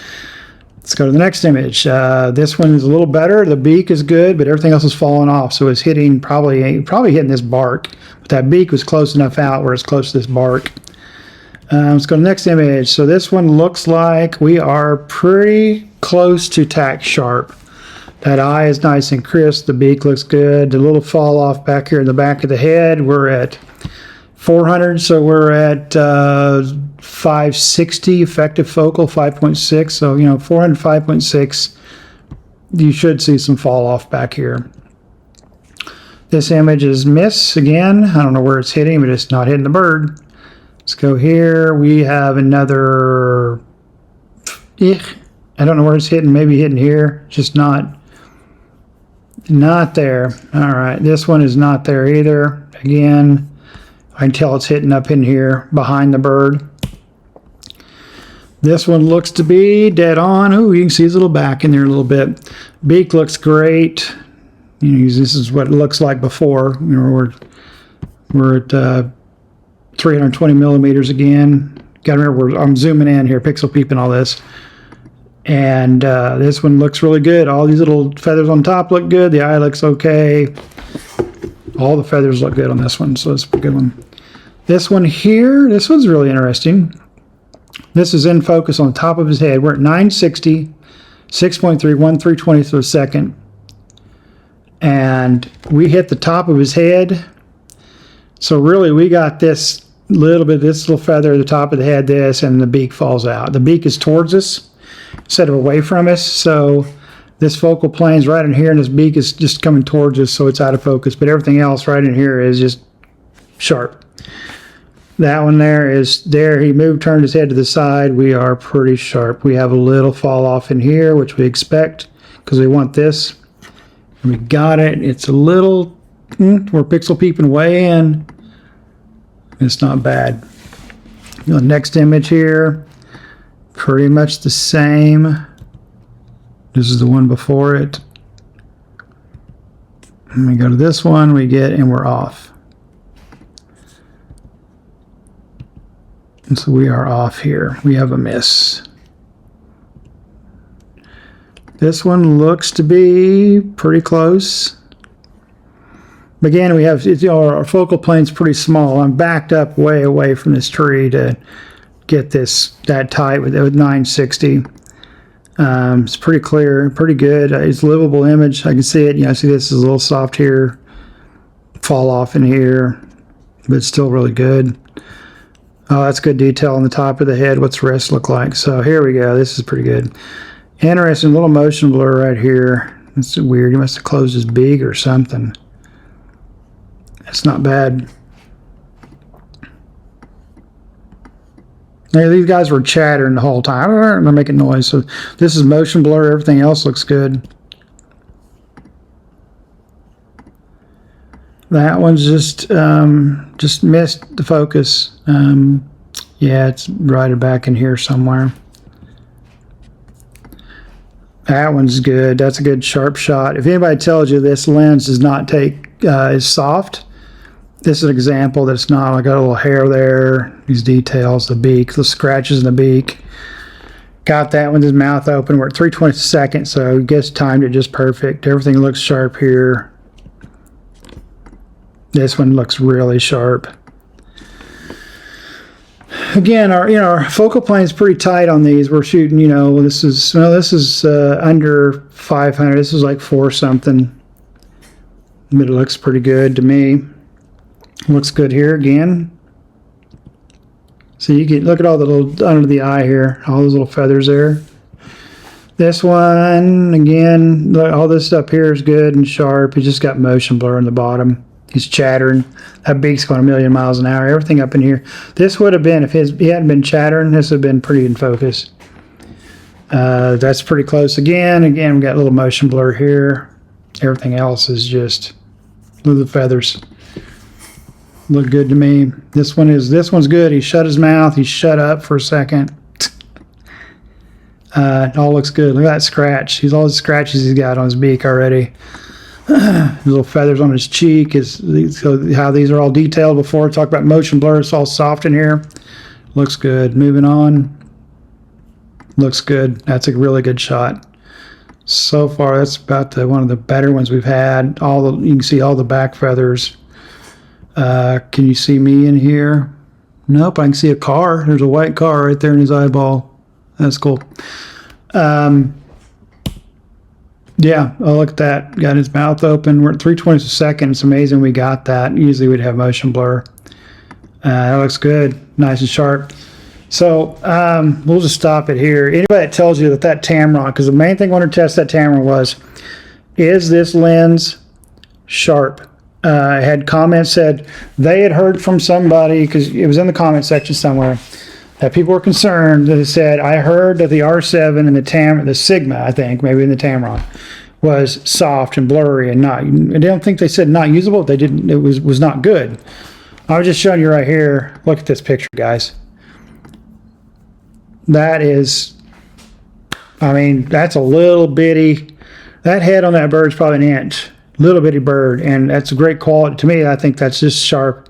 Let's go to the next image. This one is a little better. The beak is good, but everything else is falling off, so it's hitting probably hitting this bark. But that beak was close enough out where it's close to this bark. Let's go to the next image. So this one looks like we are pretty close to tack sharp. That eye is nice and crisp. The beak looks good. The little fall off back here in the back of the head, we're at 400, so we're at 560 effective focal, 5.6. So 400, 5.6. You should see some fall off back here. This image is miss again. I don't know where it's hitting, but it's not hitting the bird. Let's go here. We have another. I don't know where it's hitting. Maybe hitting here. Just not. Not there. All right, this one is not there either. Again, I can tell it's hitting up in here behind the bird. This one looks to be dead on. Oh, you can see his little back in there a little bit. Beak looks great. You know, this is what it looks like before. You know, we're at 320 millimeters again. Got to remember, I'm zooming in here, pixel peeping all this. And this one looks really good. All these little feathers on top look good. The eye looks okay. All the feathers look good on this one, so it's a good one. This one here, this one's really interesting. This is in focus on the top of his head. We're at 960, 6.3, 1/320th of a second. And we hit the top of his head. So really we got this little bit, this little feather at the top of the head, this, and the beak falls out. The beak is towards us instead of away from us. So this focal plane's right in here and this beak is just coming towards us, so it's out of focus. But everything else right in here is just sharp. That one there is there. He turned his head to the side. We are pretty sharp. We have a little fall off in here, which we expect because we want this. And we got it. It's a little, we're pixel peeping way in. It's not bad. The next image here, pretty much the same. This is the one before it. And we go to this one, we get, and we're off. And so we are off here. We have a miss. This one looks to be pretty close. Again, we have, you know, our focal plane's pretty small. I'm backed up way away from this tree to get this that tight with 960. It's pretty clear, pretty good. It's a livable image. I can see it. You know, see this is a little soft here, fall off in here, but it's still really good. Oh, that's good detail on the top of the head. What's the rest look like? So here we go. This is pretty good. Interesting little motion blur right here. It's weird. He must have closed his beak or something. It's not bad. Now, these guys were chattering the whole time. They're making noise. So this is motion blur. Everything else looks good. That one's just missed the focus. Yeah, it's right back in here somewhere. That one's good. That's a good sharp shot. If anybody tells you this lens does not take is soft, this is an example that it's not. I got a little hair there. These details, the beak, the scratches in the beak. Got that with his mouth open. We're at 3/20 seconds, so I guess timed it just perfect. Everything looks sharp here. This one looks really sharp. Again, our focal plane is pretty tight on these. We're shooting, you know, this is under 500. This is like 4 something. But it looks pretty good to me. Looks good here again. So you can look at all the little under the eye here, all those little feathers there. This one again, all this stuff here is good and sharp. He just got motion blur in the bottom. He's chattering. That beak's going a million miles an hour. Everything up in here. This would have been, if he hadn't been chattering, this would have been pretty in focus. That's pretty close again. Again, we got a little motion blur here. Everything else is just little feathers. Look good to me. This one's good. He shut his mouth. He shut up for a second. It all looks good. Look at that scratch. All the scratches he's got on his beak already. Little feathers on his cheek. So how these are all detailed before. Talk about motion blur. It's all soft in here. Looks good. Moving on. Looks good. That's a really good shot. So far, that's about one of the better ones we've had. You can see all the back feathers. Can you see me in here? Nope, I can see a car. There's a white car right there in his eyeball. That's cool. Yeah, oh, look at that. Got his mouth open. We're at 3/20 a second. It's amazing we got that. Usually we'd have motion blur. That looks good. Nice and sharp. So we'll just stop it here. Anybody that tells you that Tamron, because the main thing I wanted to test that Tamron was, is this lens sharp? I had comments said they had heard from somebody, because it was in the comment section somewhere, that people were concerned. That said, I heard that the R7 and the Sigma, I think, maybe in the Tamron, was soft and blurry and not, I don't think they said not usable. They didn't, it was not good. I was just showing you right here. Look at this picture, guys. That is, I mean, that's a little bitty, that head on that bird is probably an inch. Little bitty bird, and that's a great quality. To me, I think that's just sharp.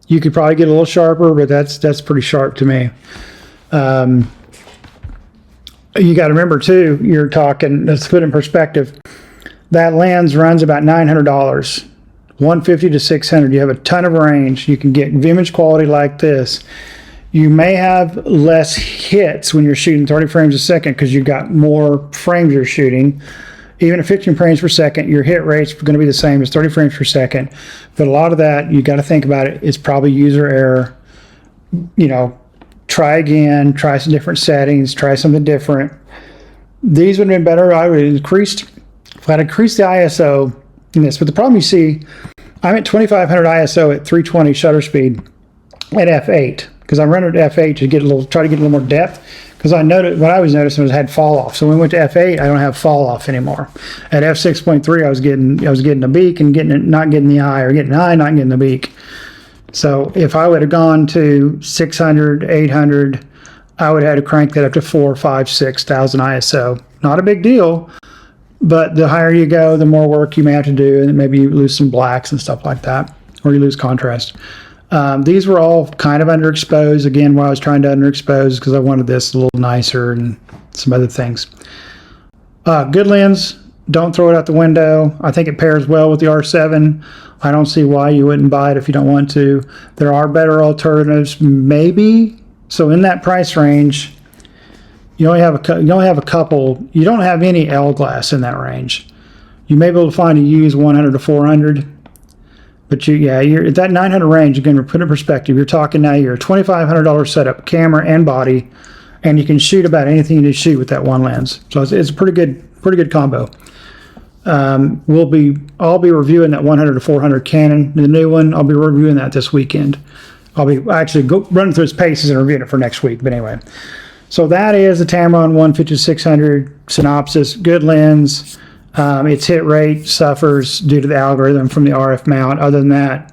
You could probably get a little sharper, but that's pretty sharp to me. You got to remember too, you're talking, let's put it in perspective, that lens runs about $900, 150 to 600. You have a ton of range. You can get image quality like this. You may have less hits when you're shooting 30 frames a second because you've got more frames you're shooting. Even at 15 frames per second, your hit rate's going to be the same as 30 frames per second. But a lot of that, you got to think about it, it's probably user error. You know, try again, try some different settings, try something different. These would have been better. I would have increased, if I'd increased the ISO in this. But the problem you see, I'm at 2500 ISO at 320 shutter speed at f8 because I'm running at f8 to get a little, try to get a little more depth. Because I noticed, what I was noticing was I had fall off. So when we went to f8, I don't have fall off anymore. At f6.3, I was getting a beak and getting it, not getting the eye, or getting the eye, not getting the beak. So if I would have gone to 600, 800, I would have had to crank that up to 4, 5, 6,000 ISO. Not a big deal, but the higher you go, the more work you may have to do, and maybe you lose some blacks and stuff like that, or you lose contrast. These were all kind of underexposed. Again, why I was trying to underexpose because I wanted this a little nicer and some other things. Good lens. Don't throw it out the window. I think it pairs well with the R7. I don't see why you wouldn't buy it if you don't want to. There are better alternatives, maybe. So in that price range, you only have a couple. You don't have any L glass in that range. You may be able to find a used 100 to 400. But you're at that 900 range. Again, to put it in perspective, you're talking now you're a $2,500 setup, camera and body, and you can shoot about anything you need to shoot with that one lens. So it's a pretty good combo. I'll be reviewing that 100 to 400 Canon, the new one. I'll be reviewing that this weekend. I'll be actually running through its paces and reviewing it for next week. But anyway, so that is the Tamron 150 to 600 synopsis. Good lens. Its hit rate suffers due to the algorithm from the RF mount. Other than that,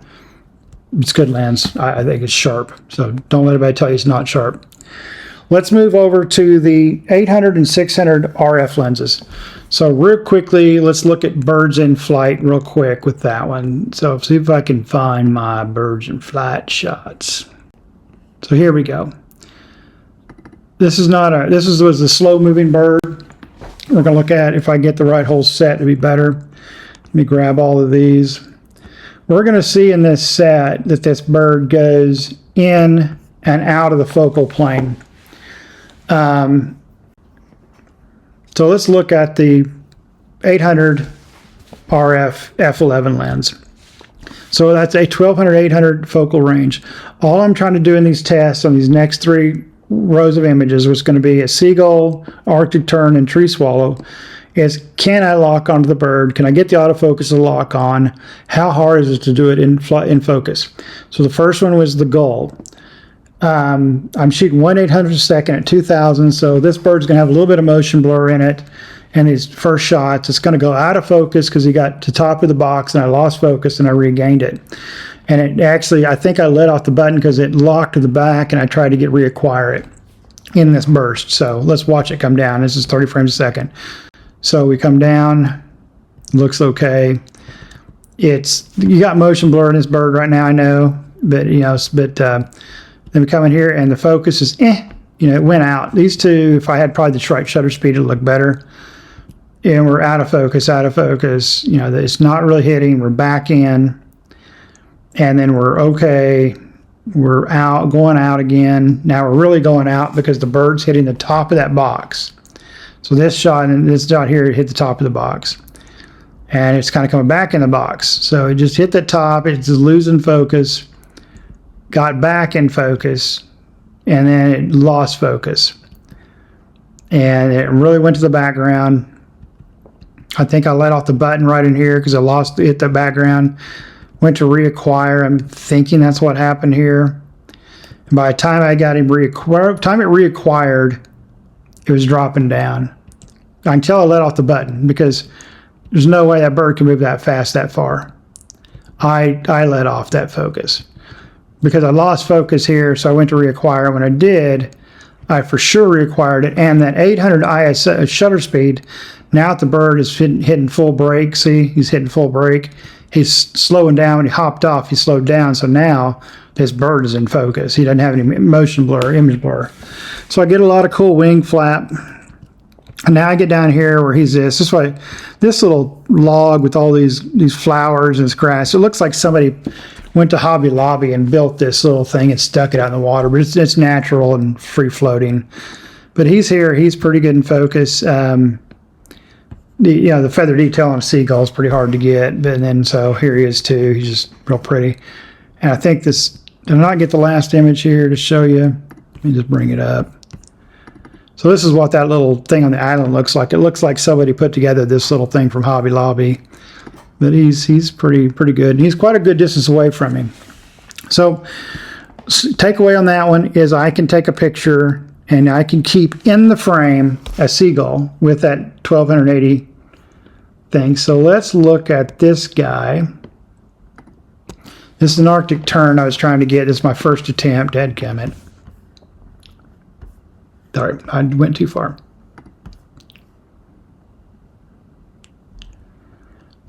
it's good lens. I think it's sharp. So don't let anybody tell you it's not sharp. Let's move over to the 800 and 600 RF lenses. So real quickly, let's look at birds in flight real quick with that one. So see if I can find my birds in flight shots. So here we go. This was a slow moving bird. We're going to look at if I get the right whole set to be better. Let me grab all of these. We're going to see in this set that this bird goes in and out of the focal plane. So let's look at the 800 RF F11 lens. So that's a 1200-800 focal range. All I'm trying to do in these tests on these next 3 rows of images was going to be a seagull, Arctic tern, and tree swallow. Is can I lock onto the bird? Can I get the autofocus to lock on? How hard is it to do it in focus? So the first one was the gull. I'm shooting 1/800 a second at 2000, so this bird's going to have a little bit of motion blur in it. And his first shots, it's going to go out of focus because he got to top of the box and I lost focus and I regained it. And it actually, I think I let off the button because it locked to the back and I tried to reacquire it in this burst. So let's watch it come down. This is 30 frames a second. So we come down, looks okay. You got motion blur in this bird right now, I know, but then we come in here and the focus is, it went out. These two, if I had probably the right shutter speed, it'd look better. And we're out of focus. It's not really hitting. We're back in. And then we're okay. We're out, going out again. Now we're really going out because the bird's hitting the top of that box. So this shot and this shot here hit the top of the box. And it's kind of coming back in the box. So it just hit the top. It's just losing focus. Got back in focus. And then it lost focus. And it really went to the background. I think I let off the button right in here because I hit the background. Went to reacquire. I'm thinking that's what happened here. And by the time I got him reacquired, it was dropping down. Until I let off the button because there's no way that bird can move that fast that far. I let off that focus because I lost focus here, so I went to reacquire. When I did, I for sure reacquired it, and that 800 ISO shutter speed, now that the bird is hitting full brake, see, he's hitting full brake, he's slowing down. When he hopped off, he slowed down, so now this bird is in focus. He doesn't have any motion blur, image blur. So I get a lot of cool wing flap. And now I get down here where he's this way, this little log with all these flowers and this grass. It looks like somebody went to Hobby Lobby and built this little thing and stuck it out in the water, but it's natural and free floating. But he's here, he's pretty good in focus. The feather detail on a seagull is pretty hard to get, but then so here he is too. He's just real pretty. And I think this, did I not get the last image here to show you? Let me just bring it up. So this is what that little thing on the island looks like. It looks like somebody put together this little thing from Hobby Lobby. But he's pretty good. And he's quite a good distance away from him. So takeaway on that one is I can take a picture and I can keep in the frame a seagull with that 1280 thing. So let's look at this guy. This is an Arctic Tern I was trying to get. This is my first attempt. Dadgummit. Sorry, I went too far.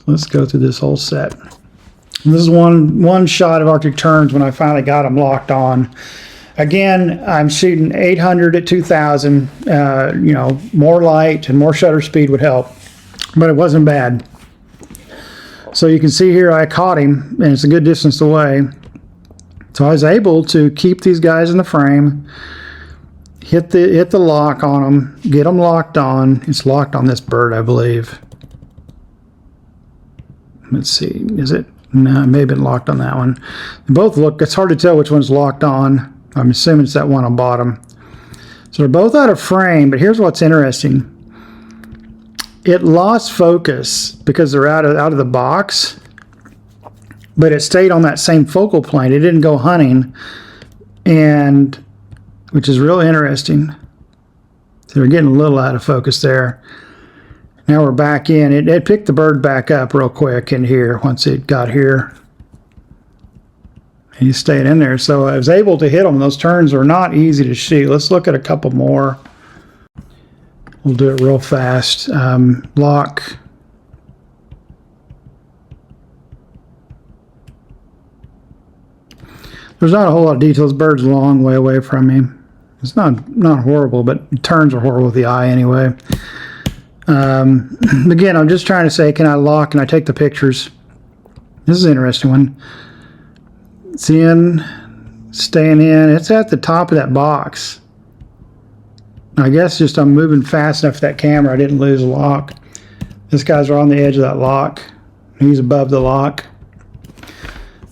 Let's go through this whole set. And this is one shot of Arctic Terns when I finally got them locked on. Again, I'm shooting 800 at 2000. More light and more shutter speed would help, but it wasn't bad. So you can see here I caught him, and it's a good distance away. So I was able to keep these guys in the frame. Hit the lock on them, get them locked on. It's locked on this bird, I believe. Let's see, is it? No, it may have been locked on that one. They both look, it's hard to tell which one's locked on. I'm assuming it's that one on bottom. So they're both out of frame, but here's what's interesting. It lost focus because they're out of the box, but it stayed on that same focal plane. It didn't go hunting, and which is real interesting. So we're getting a little out of focus there. Now we're back in. It picked the bird back up real quick in here once it got here. And he's staying in there. So I was able to hit them. Those turns are not easy to shoot. Let's look at a couple more. We'll do it real fast. Lock. There's not a whole lot of details. Bird's a long way away from him. It's not horrible, but turns are horrible with the eye anyway. Again, I'm just trying to say, can I lock? Can I take the pictures? This is an interesting one. It's in, staying in. It's at the top of that box. I guess just I'm moving fast enough for that camera. I didn't lose a lock. This guy's right on the edge of that lock. He's above the lock,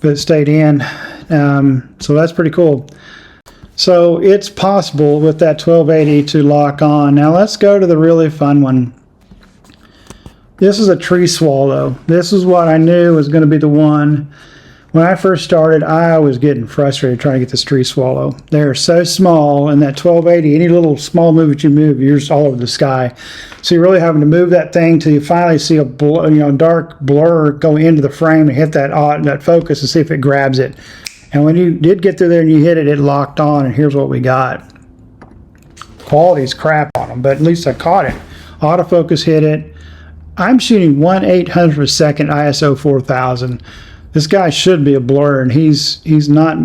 but it stayed in. So that's pretty cool. So it's possible with that 1280 to lock on. Now let's go to the really fun one. This is a tree swallow. This is what I knew was going to be the one. When I first started, I was getting frustrated trying to get this tree swallow. They're so small, and that 1280, any little small move that you move, you're just all over the sky. So you're really having to move that thing till you finally see a dark blur go into the frame and hit that focus and see if it grabs it. And when you did get through there and you hit it, it locked on, and here's what we got. Quality's crap on them, but at least I caught it. Autofocus hit it. I'm shooting 1/800th of a second ISO 4000. This guy should be a blur, and he's not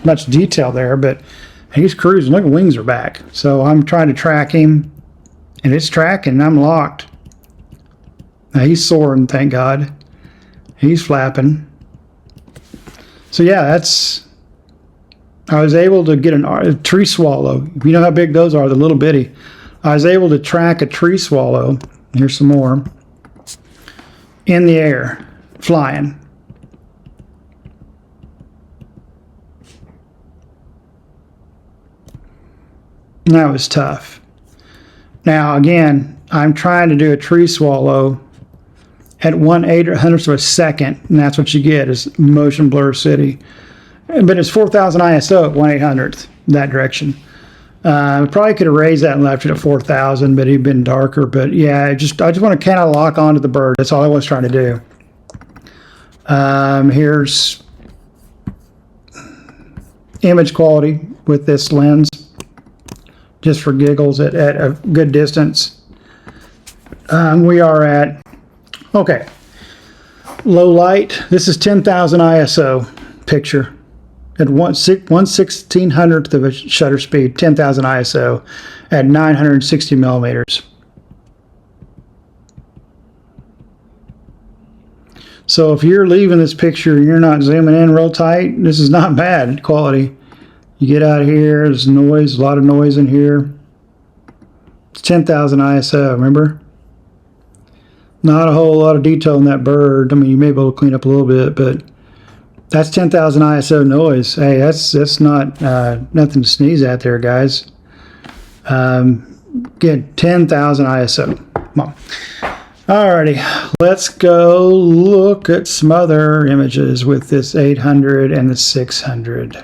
much detail there, but he's cruising. Look, wings are back. So I'm trying to track him, and it's tracking, and I'm locked. Now he's soaring, thank God. He's flapping. So yeah, I was able to get a tree swallow. You know how big those are, the little bitty. I was able to track a tree swallow. Here's some more. In the air, flying. And that was tough. Now again, I'm trying to do a tree swallow at 1/800th of a second, and that's what you get is motion blur city. But it's 4000 ISO at 1/800th, that direction. Probably could have raised that and left it at 4,000, but it'd been darker. But yeah, I just want to kind of lock onto the bird. That's all I was trying to do. Here's image quality with this lens, just for giggles at a good distance. We are at, okay, low light. This is 10,000 ISO picture at 1/1600th of a shutter speed, 10,000 ISO at 960 millimeters. So if you're leaving this picture and you're not zooming in real tight, this is not bad quality. You get out here, there's noise, a lot of noise in here. It's 10,000 ISO, remember? Not a whole lot of detail in that bird. I mean, you may be able to clean up a little bit, but that's 10,000 ISO noise. Hey, that's not nothing to sneeze at there, guys. Get 10,000 ISO. Come on. Alrighty, let's go look at some other images with this 800 and the 600.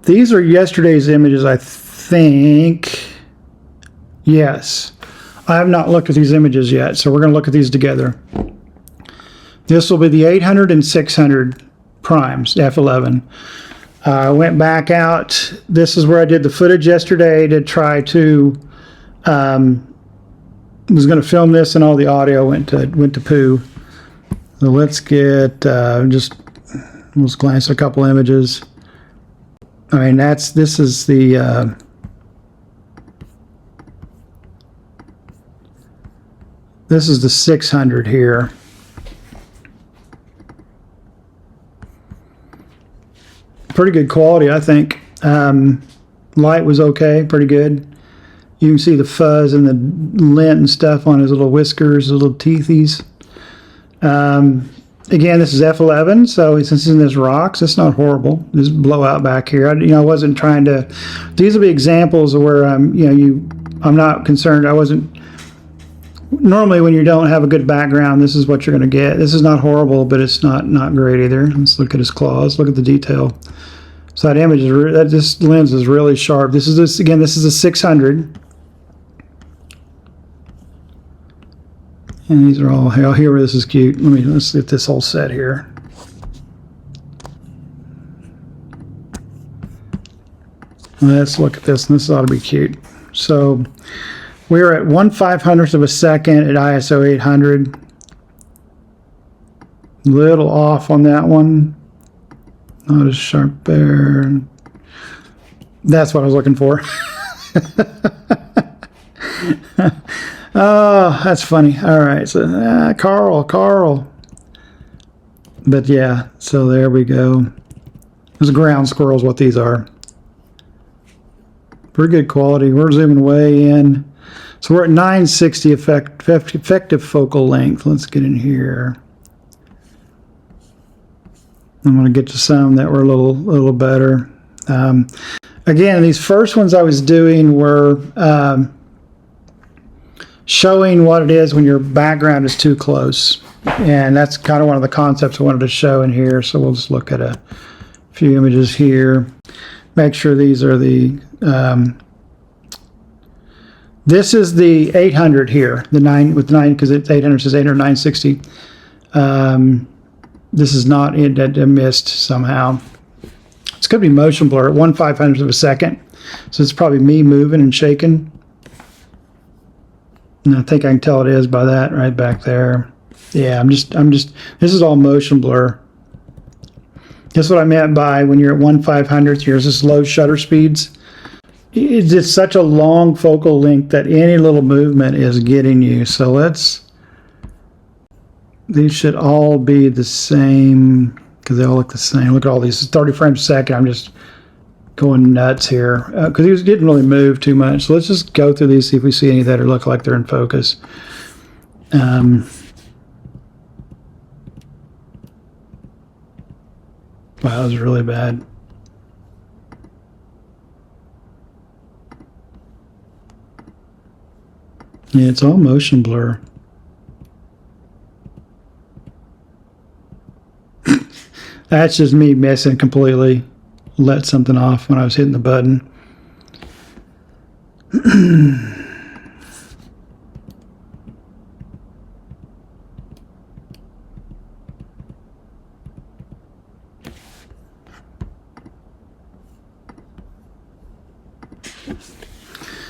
These are yesterday's images, I think. Yes. I have not looked at these images yet, so we're going to look at these together. This will be the 800 and 600 primes, F11. I went back out. This is where I did the footage yesterday to try to... was going to film this and all the audio went to poo. So let's get let's glance at a couple images. I mean, this is the this is the 600 here. Pretty good quality, I think. Light was okay, pretty good. You can see the fuzz and the lint and stuff on his little whiskers, little teethies. Again, this is F11, so since it's in this rocks, it's not horrible. This blowout back here. I wasn't trying to. These will be examples of where I'm not concerned. I wasn't. Normally, when you don't have a good background, this is what you're going to get. This is not horrible, but it's not great either. Let's look at his claws. Look at the detail. So that image is this lens is really sharp. This is a 600. And these are all here. This is cute. Let's get this whole set here. Let's look at this. And this ought to be cute. So we're at 1/500th of a second at ISO 800. Little off on that one. Not as sharp there. That's what I was looking for. Oh, that's funny. All right, so Carl. But yeah, so there we go. There's a ground squirrel is what these are. Pretty good quality. We're zooming way in. So we're at 960 effective focal length. Let's get in here. I'm going to get to some that were a little better. Again, these first ones I was doing were showing what it is when your background is too close. And that's kind of one of the concepts I wanted to show in here. So we'll just look at a few images here. Make sure these are the... this is the 800 here, the 9 with 9 because it's 800 says 800 960. This is not it missed somehow. It's going to be motion blur at 1/500th of a second, so it's probably me moving and shaking. And I think I can tell it is by that right back there. Yeah, I'm just. This is all motion blur. That's what I meant by when you're at 1/500th. Here's this low shutter speeds. It's just such a long focal length that any little movement is getting you. So these should all be the same because they all look the same. Look at all these 30 frames a second. I'm just going nuts here because he didn't really move too much. So let's just go through these, see if we see any that look like they're in focus. Wow, that was really bad. Yeah, it's all motion blur. That's just me missing completely. Let something off when I was hitting the button.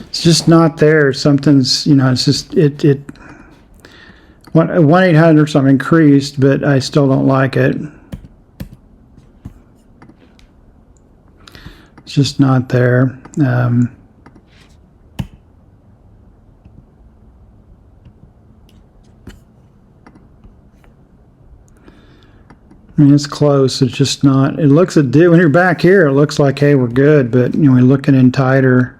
It's just not there. Something's, you know, it's just, 1/800, so I'm increased, but I still don't like it. It's just not there. I mean, it's close. It's just not. It looks when you're back here, it looks like, hey, we're good. But you know, we're looking in tighter.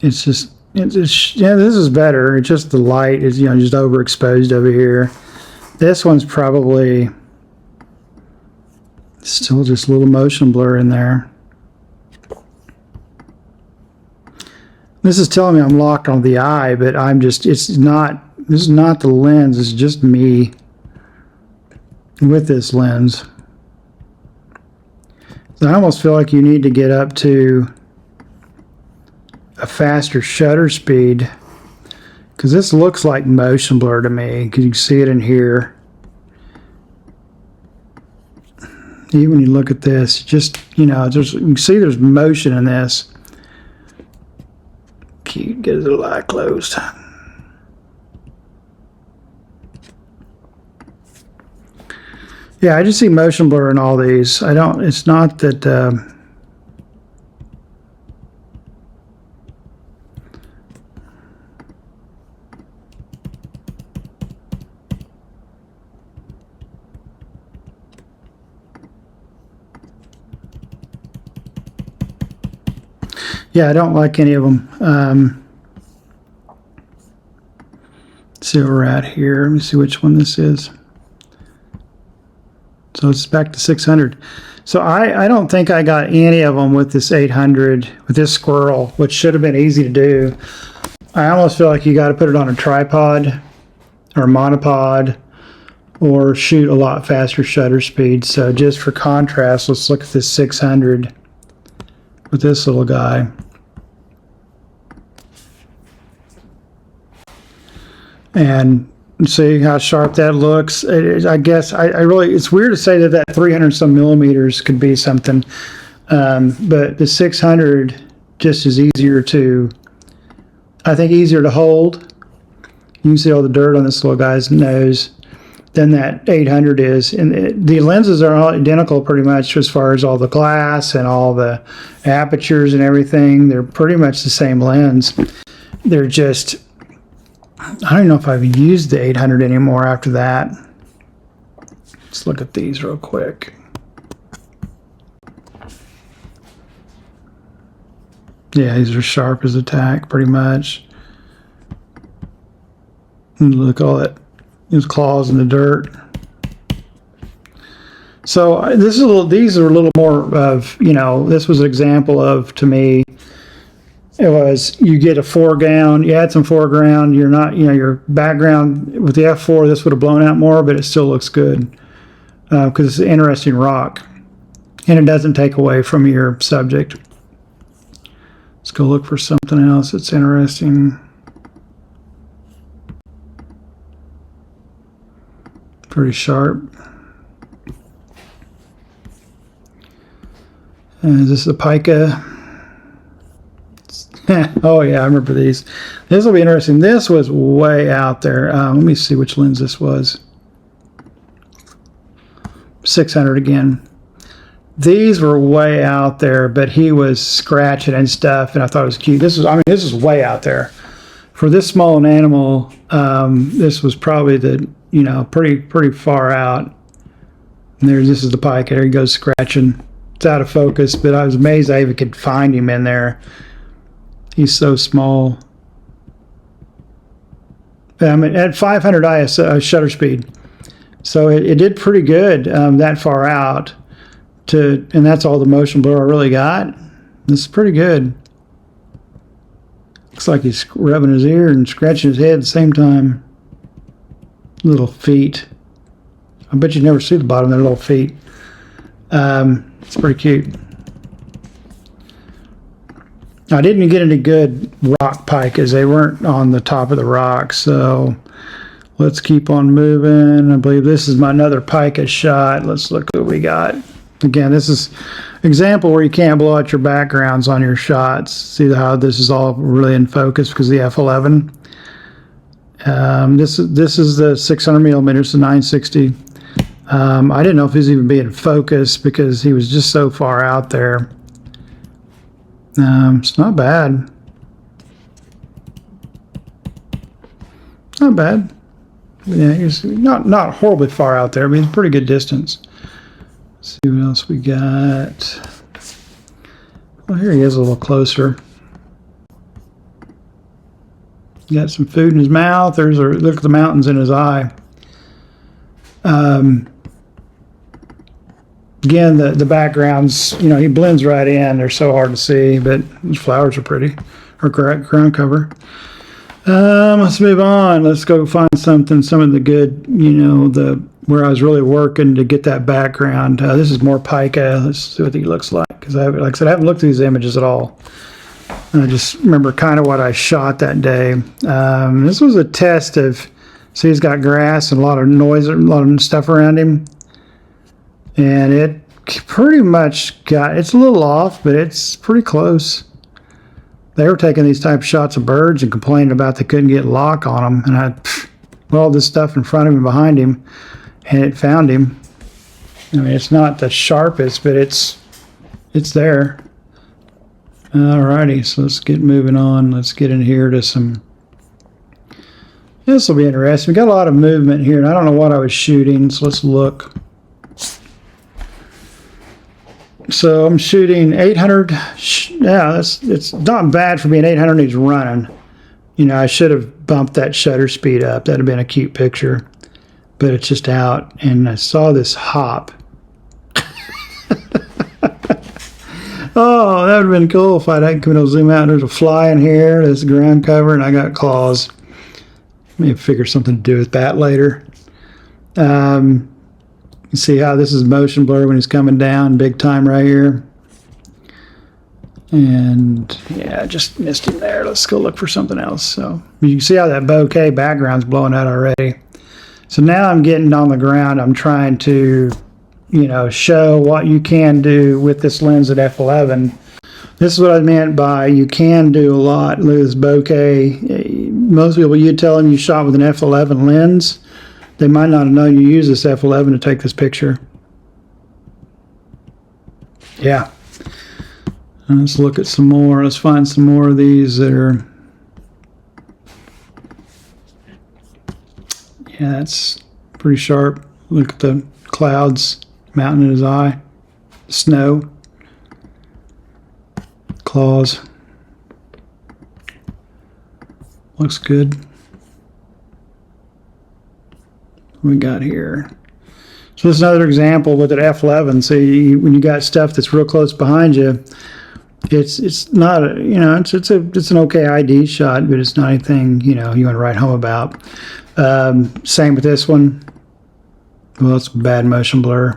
It's just, yeah, this is better. It's just the light is, you know, just overexposed over here. This one's probably still just a little motion blur in there. This is telling me I'm locked on the eye, but I'm just, it's not, this is not the lens. It's just me with this lens. So I almost feel like you need to get up to a faster shutter speed, because this looks like motion blur to me, because you can see it in here. Even when you look at this, just, you know, you can see there's motion in this. Cute, get the light closed. Yeah, I just see motion blur in all these. I don't, it's not that, yeah, I don't like any of them. Let's see where we're at here. Let me see which one this is. So it's back to 600. So I don't think I got any of them with this 800, with this squirrel, which should have been easy to do. I almost feel like you got to put it on a tripod or a monopod or shoot a lot faster shutter speed. So just for contrast, let's look at this 600 with this little guy. And see how sharp that looks. I guess I really, it's weird to say that 300 some millimeters could be something, but the 600 just is easier to, I think, easier to hold. You can see all the dirt on this little guy's nose than that 800 is. And the lenses are all identical pretty much as far as all the glass and all the apertures and everything. They're pretty much the same lens. They're just, I don't even know if I've used the 800 anymore after that. Let's look at these real quick. Yeah, these are sharp as a tack, pretty much. And look, all that, those claws in the dirt. So this is a little, these are a little more of, you know, this was an example of, to me, it was, you get a foreground, you add some foreground, you're not, you know, your background with the F4, this would have blown out more, but it still looks good because it's an interesting rock and it doesn't take away from your subject. Let's go look for something else that's interesting. Pretty sharp. This is a pica. Oh yeah, I remember these. This will be interesting. This was way out there. Let me see which lens this was. 600 again. These were way out there, but he was scratching and stuff, and I thought it was cute. This is, I mean, this is way out there for this small an animal. This was probably the, you know, pretty far out. And this is the pike. There he goes scratching. It's out of focus, but I was amazed I even could find him in there. He's so small. I mean, at 500 ISO shutter speed, so it did pretty good that far out. And that's all the motion blur I really got. This is pretty good. Looks like he's rubbing his ear and scratching his head at the same time. Little feet. I bet you never see the bottom of their little feet. It's pretty cute. I didn't get any good rock pikas. They weren't on the top of the rock, so let's keep on moving. I believe this is my another pica shot. Let's look what we got. Again, this is an example where you can't blow out your backgrounds on your shots. See how this is all really in focus because of the F11. This is the 600mm, so 960. I didn't know if he was even being focused because he was just so far out there. It's not bad. Not bad. Yeah, he's not horribly far out there. I mean, pretty good distance. Let's see what else we got. Well, here he is a little closer. Got some food in his mouth. Look at the mountains in his eye. Again, the backgrounds, you know, he blends right in. They're so hard to see, but his flowers are pretty. Or ground cover. Let's move on. Let's go find some of the good, you know, where I was really working to get that background. This is more pica. Let's see what he looks like. Because like I said, I haven't looked at these images at all. I just remember kind of what I shot that day. This was a test of, see, he's got grass and a lot of noise, a lot of stuff around him. And it pretty much it's a little off, but it's pretty close. They were taking these type of shots of birds and complaining about they couldn't get lock on them. And I put all this stuff in front of him and behind him, and it found him. I mean, it's not the sharpest, but it's there. Alrighty, so let's get moving on. Let's get in here to some. This will be interesting. We got a lot of movement here, and I don't know what I was shooting, so let's look. So I'm shooting 800. Yeah, it's not bad for being 800 and he's running. You know, I should have bumped that shutter speed up. That'd have been a cute picture. But it's just out, and I saw this hop. Oh, that would have been cool if I'd had come to zoom out. There's a fly in here. There's ground cover, and I got claws. Maybe figure something to do with that later. You see how this is motion blur when he's coming down big time right here. And yeah, I just missed him there. Let's go look for something else. So you can see how that bokeh background's blowing out already. So now I'm getting on the ground. I'm trying to, you know, show what you can do with this lens at F11. This is what I meant by you can do a lot. Look at this bokeh. Most people, you tell them you shot with an F11 lens, they might not have known you use this F11 to take this picture. Yeah. Let's look at some more. Let's find some more of these that are. Yeah, that's pretty sharp. Look at the clouds, mountain in his eye, snow, claws. Looks good. What we got here? So this is another example with an F11. So when you got stuff that's real close behind you, it's not a, you know, it's an okay ID shot, but it's not anything, you know, you want to write home about. Same with this one. Well, it's bad motion blur.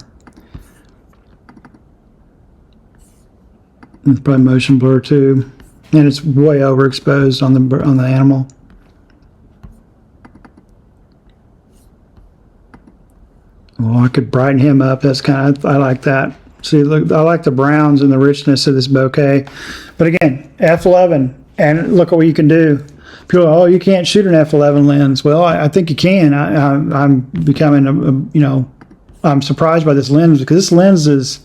It's probably motion blur too, and it's way overexposed on the animal. Well, I could brighten him up. That's kind of, I like that. See, look, I like the browns and the richness of this bokeh. But again, F11, and look at what you can do. People are, oh, you can't shoot an F11 lens. Well, I think you can. I'm becoming, you know, I'm surprised by this lens because this lens is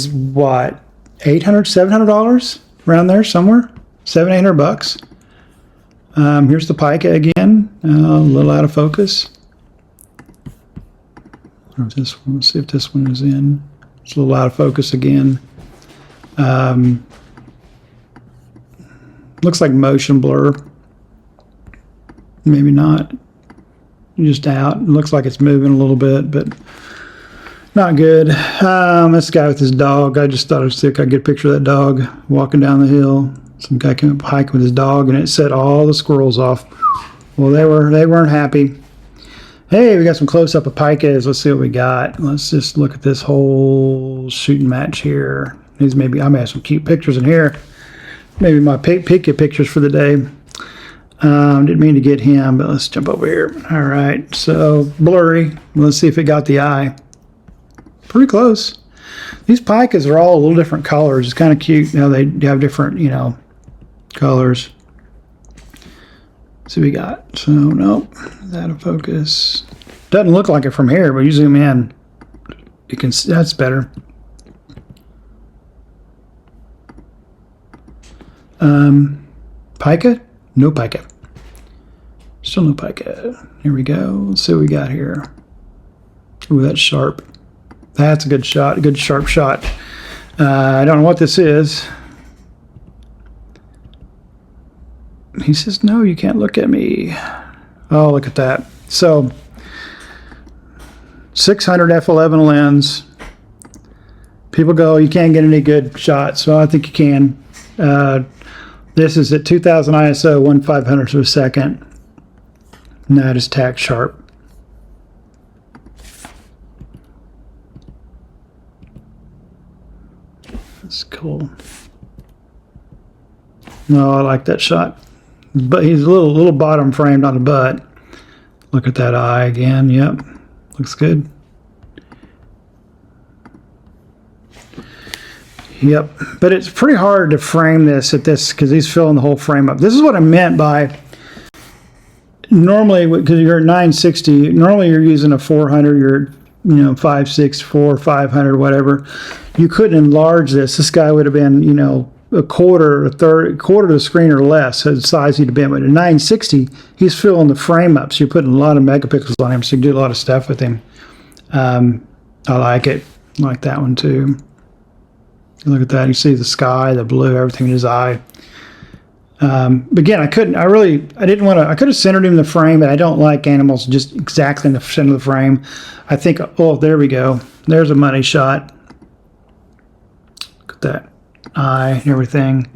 what, $800, $700 around there somewhere, $700, $800. Here's the pica again, a little out of focus. Or this one, let's see if this one is in. It's a little out of focus again. Looks like motion blur. Maybe not. Just out. It looks like it's moving a little bit, but not good. This guy with his dog. I just thought I'd see if I could get a picture of that dog walking down the hill. Some guy came up hiking with his dog, and it set all the squirrels off. Well, they weren't happy. Hey, we got some close-up of picas. Let's see what we got. Let's just look at this whole shooting match here. These maybe I may have some cute pictures in here. Maybe my Pika pictures for the day. Didn't mean to get him, but let's jump over here. All right, so blurry. Let's see if it got the eye. Pretty close. These Pikas are all a little different colors. It's kind of cute. Now they have different, you know, colors. So we got, so nope, is out of focus. Doesn't look like it from here, but you zoom in, you can see that's better. Pika? No Pika. Still no Pika. Here we go. Let's see what we got here. Ooh, that's sharp. That's a good shot, a good sharp shot. I don't know what this is. He says, no, you can't look at me. Oh, look at that. So, 600 F11 lens. People go, you can't get any good shots. Well, I think you can. This is at 2000 ISO, 1/500th of a second. And that is tack sharp. That's cool. No, I like that shot. But he's a little bottom framed on the butt. Look at that eye again. Yep, looks good. Yep, but it's pretty hard to frame this at this because he's filling the whole frame up. This is what I meant by normally, because you're at 960. Normally you're using a 400. You're 564, 500, whatever. You couldn't enlarge this. This guy would have been a quarter, quarter of the screen or less the size he'd have been. But at 960, he's filling the frame up, so you're putting a lot of megapixels on him, so you can do a lot of stuff with him. I like it. I like that one too. Look at that. You see the sky, the blue, everything in his eye. Again, I didn't want to, I could have centered him in the frame, but I don't like animals just exactly in the center of the frame. I think, oh, there we go. There's a money shot. Look at that eye and everything.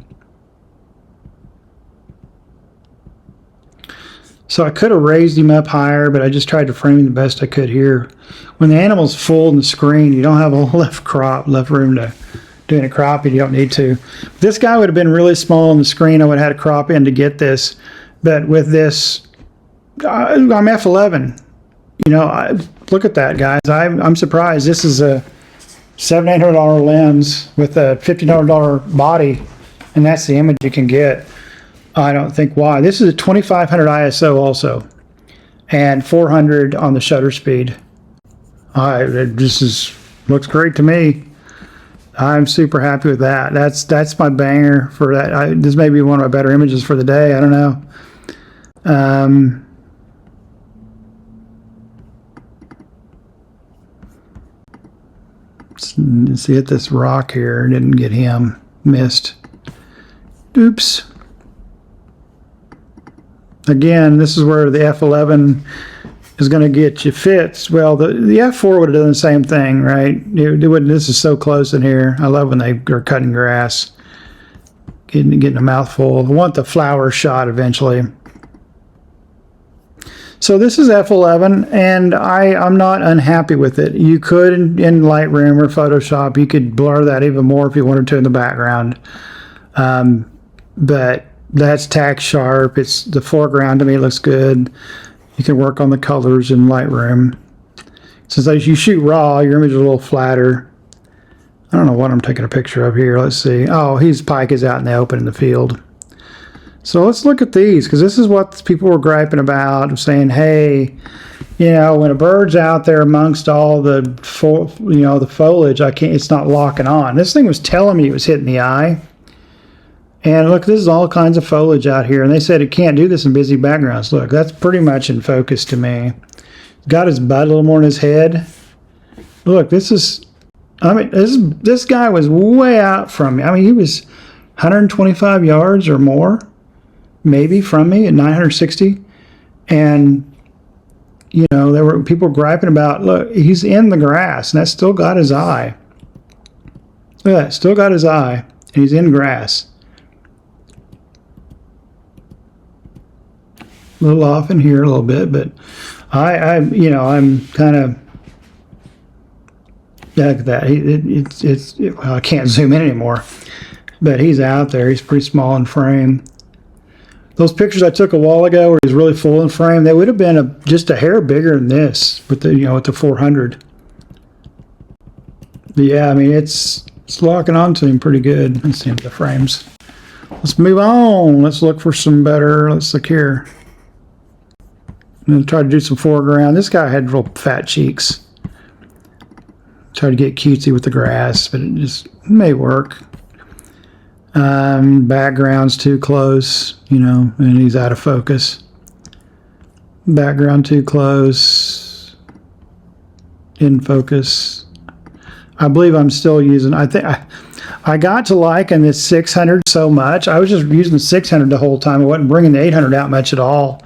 So I could have raised him up higher, but I just tried to frame him the best I could here. When the animal's full in the screen, you don't have a left room to do any cropping. You don't need to. This guy would have been really small on the screen. I would have had to crop in to get this. But with this, I'm F11. Look at that, guys. I'm surprised. This is a $700-800 lens with a $1,500 body, and that's the image you can get. I don't think why. This is a 2500 ISO also, and 400 on the shutter speed. Looks great to me. I'm super happy with that. That's my banger for that. This may be one of my better images for the day. I don't know. Let's see, hit this rock here. Didn't get him. Missed. Oops. Again, this is where the F11 is going to get you fits. Well, the F4 would have done the same thing, right? This is so close in here. I love when they are cutting grass, getting a mouthful. I want the flower shot eventually. So this is F11, and I'm not unhappy with it. You could, in Lightroom or Photoshop, you could blur that even more if you wanted to in the background. But that's tack sharp. It's the foreground to me looks good. You can work on the colors in Lightroom. Since as you shoot raw, your image is a little flatter. I don't know what I'm taking a picture of here. Let's see. Oh, Pike is out in the open in the field. So let's look at these, because this is what people were griping about, saying, hey, when a bird's out there amongst all the the foliage, it's not locking on. This thing was telling me it was hitting the eye. And look, this is all kinds of foliage out here, and they said it can't do this in busy backgrounds. Look, that's pretty much in focus to me. Got his butt a little more in his head. Look, this guy was way out from me. I mean, he was 125 yards or more, maybe, from me at 960. And, there were people griping about, look, he's in the grass, and that's still got his eye. Look at that, still got his eye, and he's in grass. A little off in here a little bit, but I'm kind of, Look at that. Well, I can't zoom in anymore, but he's out there. He's pretty small in frame. Those pictures I took a while ago where he's really full in frame, they would have been just a hair bigger than this with the with the 400. But yeah, I mean it's locking onto him pretty good. Let's see the frames. Let's move on. Let's look for some better. Let's look here. I'm gonna try to do some foreground. This guy had real fat cheeks. Try to get cutesy with the grass, but it just may work. Background's too close, and he's out of focus. Background too close. In focus. I believe I'm still using, I got to liking this 600 so much. I was just using the 600 the whole time. I wasn't bringing the 800 out much at all.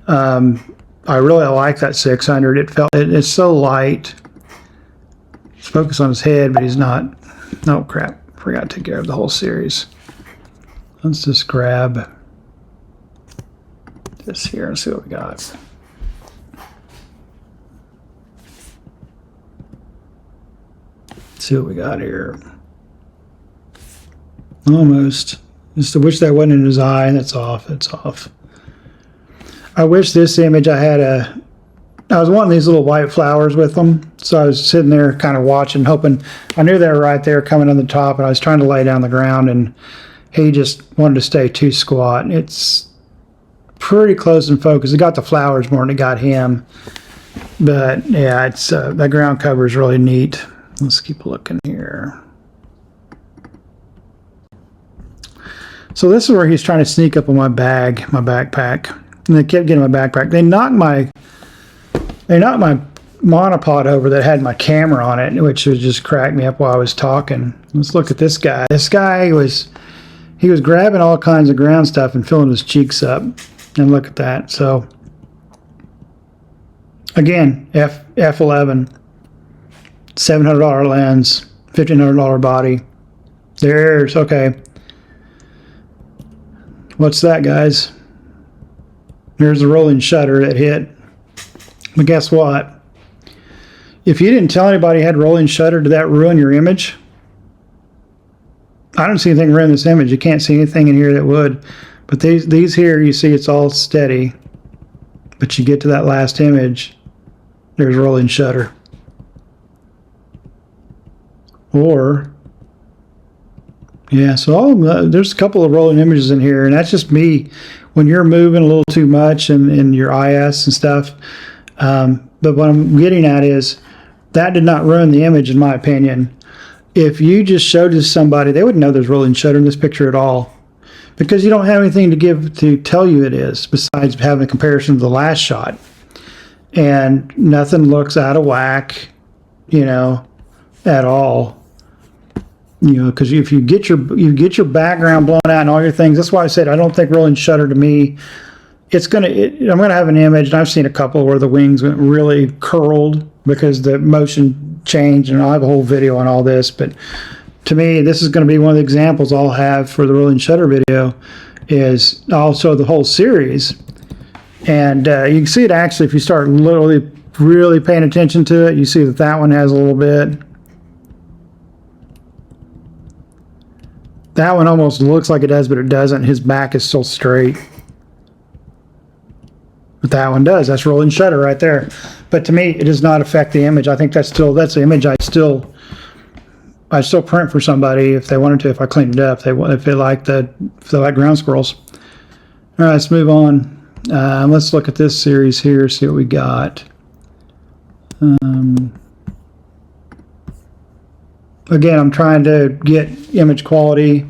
I really like that 600. It's so light. Let's focus on his head, but he's not. Oh crap. Forgot to take care of the whole series. Let's just grab this here and see what we got. See what we got here. Almost. Just to wish that wasn't in his eye. That's off. It's off. I wish this image I was wanting these little white flowers with them, so I was sitting there kind of watching, hoping. I knew they were right there coming on the top, and I was trying to lay down the ground, and he just wanted to stay too squat. It's pretty close in focus. It got the flowers more than it got him, but yeah, it's that ground cover is really neat. Let's keep looking here. So this is where he's trying to sneak up on my bag, my backpack, and they kept getting my backpack. They knocked my monopod over that had my camera on it, which was just cracked me up while I was talking. Let's look at this guy. This guy was grabbing all kinds of ground stuff and filling his cheeks up. And look at that. So again, F11, $700 lens, $1,500 body. There's okay. What's that, guys? There's the rolling shutter that hit. But guess what? If you didn't tell anybody you had rolling shutter, did that ruin your image? I don't see anything ruin this image. You can't see anything in here that would. But these here, you see it's all steady. But you get to that last image, there's rolling shutter. Or, yeah, so there's a couple of rolling images in here, and that's just me when you're moving a little too much in your IS and stuff. But what I'm getting at is that did not ruin the image, in my opinion. If you just showed it to somebody, they wouldn't know there's rolling shutter in this picture at all, because you don't have anything to tell you it is besides having a comparison to the last shot, and nothing looks out of whack, at all. Because if you get your background blown out and all your things, that's why I said I don't think rolling shutter to me. I'm gonna have an image, and I've seen a couple where the wings went really curled because the motion changed, and I'll have a whole video on all this. But to me, this is going to be one of the examples I'll have for the rolling shutter video. Is also the whole series, and you can see it actually if you start literally really paying attention to it. You see that one has a little bit. That one almost looks like it does, but it doesn't. His back is still straight. But that one does. That's rolling shutter right there. But to me, it does not affect the image. I think that's the image I still print for somebody if they wanted to, if I cleaned it up, if they like ground squirrels. All right, let's move on. Let's look at this series here, see what we got. Again, I'm trying to get image quality.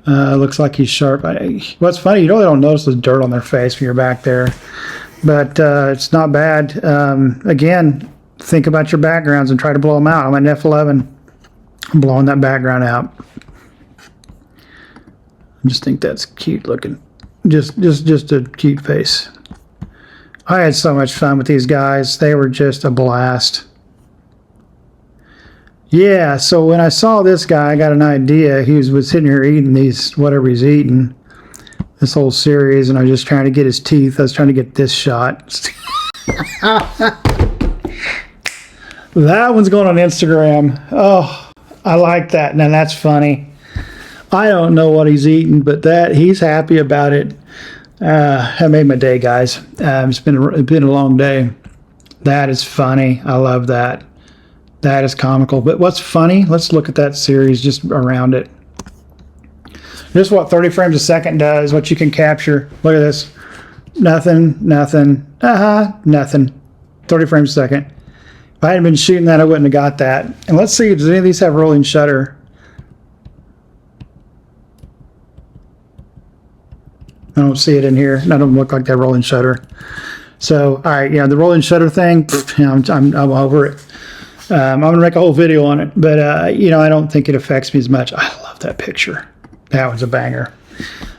Looks like he's sharp. What's funny, you really don't notice the dirt on their face when you're back there, but it's not bad. Again, think about your backgrounds and try to blow them out. I'm an F11. I'm blowing that background out. I just think that's cute looking. Just a cute face. I had so much fun with these guys. They were just a blast. Yeah, so when I saw this guy, I got an idea. He was sitting here eating whatever he's eating, this whole series, and I was just trying to get his teeth. I was trying to get this shot. That one's going on Instagram. Oh, I like that. Now that's funny. I don't know what he's eating, but he's happy about it. That made my day, guys. It's been a long day. That is funny. I love that. That is comical. But what's funny? Let's look at that series just around it. This is what 30 frames a second does. What you can capture. Look at this. Nothing. Nothing. Nothing. 30 frames a second. If I hadn't been shooting that, I wouldn't have got that. And let's see, does any of these have rolling shutter? I don't see it in here. None of them look like that rolling shutter. So, all right, yeah, the rolling shutter thing, I'm over it. I'm going to make a whole video on it, but, you know, I don't think it affects me as much. I love that picture. That was a banger.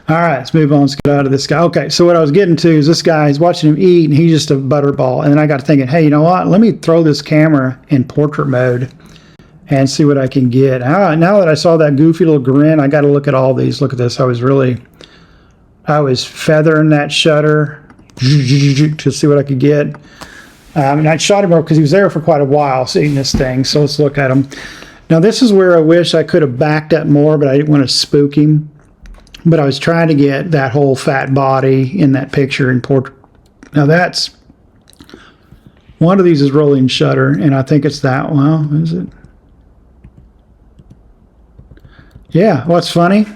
All right, let's move on. Let's get out of this guy. Okay, so what I was getting to is this guy, he's watching him eat, and he's just a butterball. And then I got to thinking, hey, you know what? Let me throw this camera in portrait mode and see what I can get. Now that I saw that goofy little grin, I got to look at all these. Look at this. I was feathering that shutter to see what I could get. And I shot him because he was there for quite a while seeing this thing. So let's look at him. Now this is where I wish I could have backed up more, but I didn't want to spook him. But I was trying to get that whole fat body in that picture in portrait. Now that's one of these is rolling shutter, and I think it's that one. Well, is it? Yeah. What's funny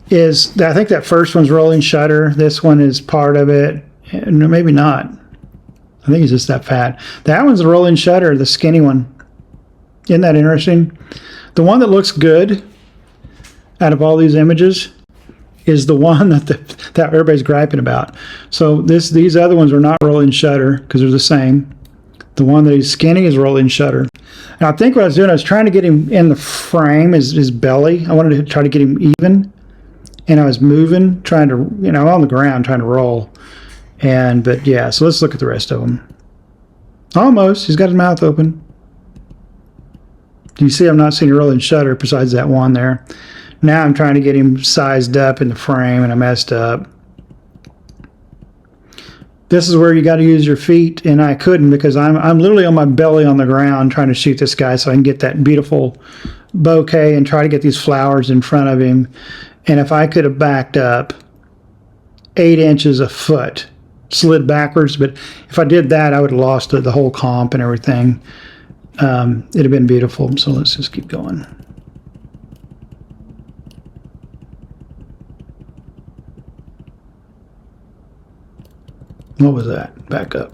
is that I think that first one's rolling shutter. This one is part of it. No, maybe not. I think it's just that fat. That one's a rolling shutter, the skinny one. Isn't that interesting? The one that looks good out of all these images is the one that everybody's griping about. So these other ones are not rolling shutter because they're the same. The one that is skinny is rolling shutter. And I think what I was doing, I was trying to get him in the frame, his belly. I wanted to try to get him even. And I was moving, trying to, you know, on the ground, trying to roll. But yeah, so let's look at the rest of them. Almost. He's got his mouth open. You see I'm not seeing a rolling shutter besides that one there. Now I'm trying to get him sized up in the frame, and I messed up. This is where you got to use your feet, and I couldn't because I'm literally on my belly on the ground trying to shoot this guy so I can get that beautiful bokeh and try to get these flowers in front of him. And if I could have backed up 8 inches a foot, slid backwards, but if I did that, I would have lost the whole comp and everything. It'd have been beautiful. So let's just keep going. What was that? Back up.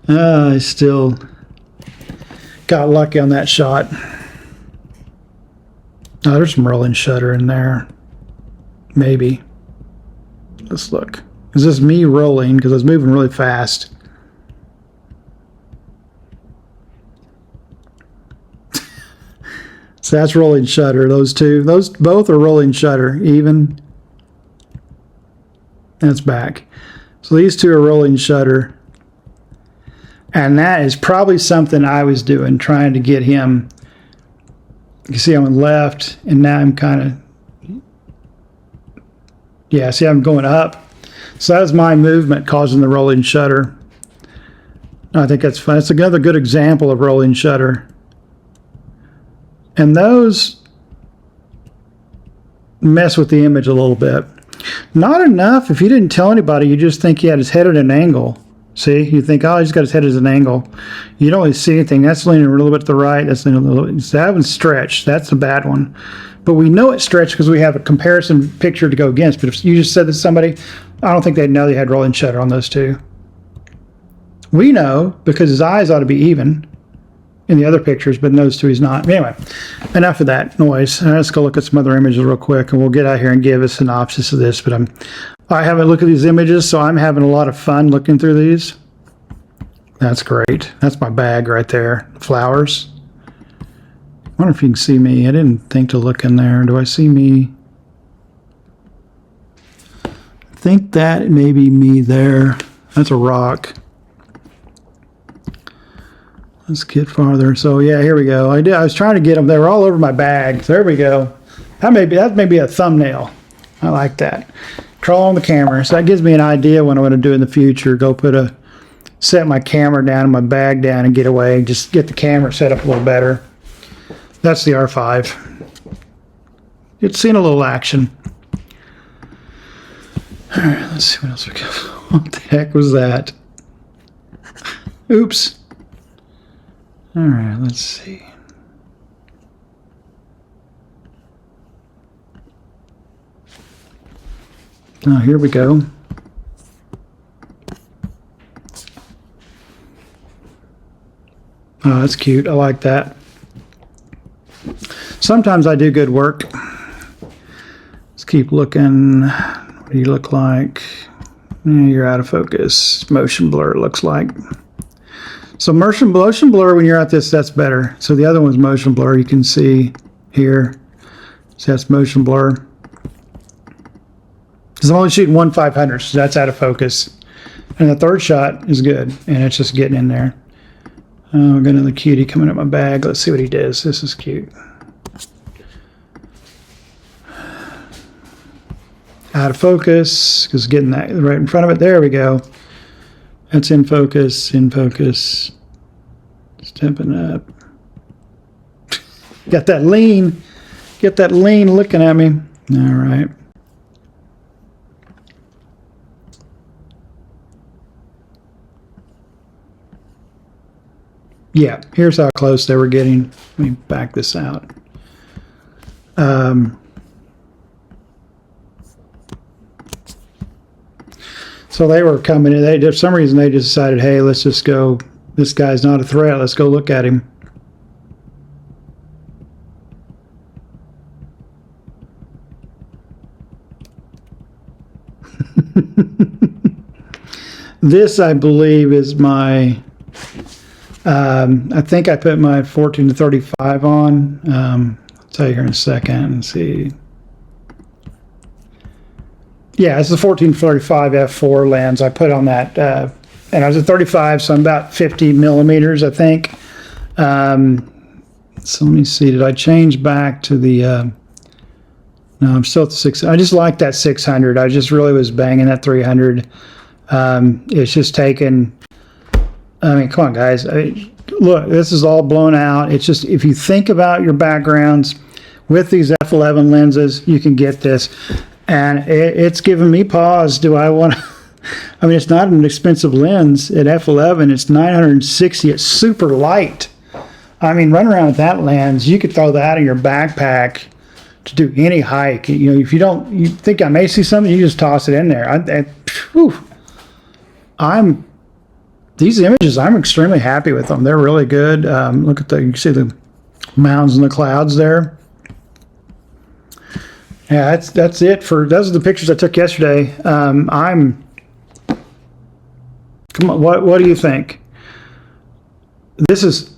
I still got lucky on that shot. Oh, there's some rolling shutter in there. Maybe. Let's look. Is this me rolling? Because I was moving really fast. So that's rolling shutter. Those two. Those both are rolling shutter. Even. That's back. So these two are rolling shutter. And that is probably something I was doing, trying to get him. You see I'm on left, and now I'm kind of, yeah, see I'm going up. So that was my movement causing the rolling shutter. I think that's fun. It's another good example of rolling shutter. And those mess with the image a little bit. Not enough. If you didn't tell anybody, you just think he had his head at an angle. See, you think, oh, he's got his head at an angle. You don't really see anything. That's leaning a little bit to the right. That's leaning a little. That one's stretched. That's a bad one. But we know it's stretched because we have a comparison picture to go against. But if you just said to somebody, I don't think they'd know they had rolling shutter on those two. We know because his eyes ought to be even in the other pictures, but in those two he's not. Anyway, enough of that noise. Let's go look at some other images real quick, and we'll get out here and give a synopsis of this. But I haven't looked at these images, so I'm having a lot of fun looking through these. That's great. That's my bag right there. Flowers. I wonder if you can see me. I didn't think to look in there. Do I see me? I think that may be me there. That's a rock. Let's get farther. So yeah, here we go. I was trying to get them. They were all over my bag. So there we go. That may be a thumbnail. I like that. control on the camera. So that gives me an idea what I'm going to do in the future. Set my camera down and my bag down and get away. Just get the camera set up a little better. That's the R5. It's seen a little action. All right, let's see what else we got. What the heck was that? Oops. All right, let's see. Oh, here we go. Oh, that's cute. I like that. Sometimes I do good work. Let's keep looking. What do you look like? Yeah, you're out of focus. Motion blur, it looks like. So motion blur, when you're at this, that's better. So the other one's motion blur. You can see here. So that's motion blur. Because I'm only shooting 1/500, so that's out of focus. And the third shot is good, and it's just getting in there. Oh, I've got another cutie coming up my bag. Let's see what he does. This is cute. Out of focus, because getting that right in front of it. There we go. That's in focus, in focus. Stepping up. Got that lean. Get that lean looking at me. All right. Yeah, here's how close they were getting. Let me back this out. So they were coming in. For some reason, they just decided, hey, let's just go. This guy's not a threat. Let's go look at him. This, I believe, is my... I think I put my 14 to 35 on. I'll tell you here in a second and see. Yeah, it's the 14 to 35 f4 lens I put on that. And I was at 35, so I'm about 50 millimeters, I think. So let me see. Did I change back to the... no, I'm still at the 600. I just like that 600. I just really was banging that 300. It's just taken... I mean, come on, guys. Look, this is all blown out. It's just, if you think about your backgrounds with these F11 lenses, you can get this. And it's given me pause. Do I want to... I mean, it's not an expensive lens at F11. It's 960. It's super light. I mean, run around with that lens. You could throw that in your backpack to do any hike. You know, if you think I may see something, you just toss it in there. These images, I'm extremely happy with them. They're really good. Look at you can see the mountains and the clouds there. Yeah, that's it for, those are the pictures I took yesterday. Come on, what do you think? This is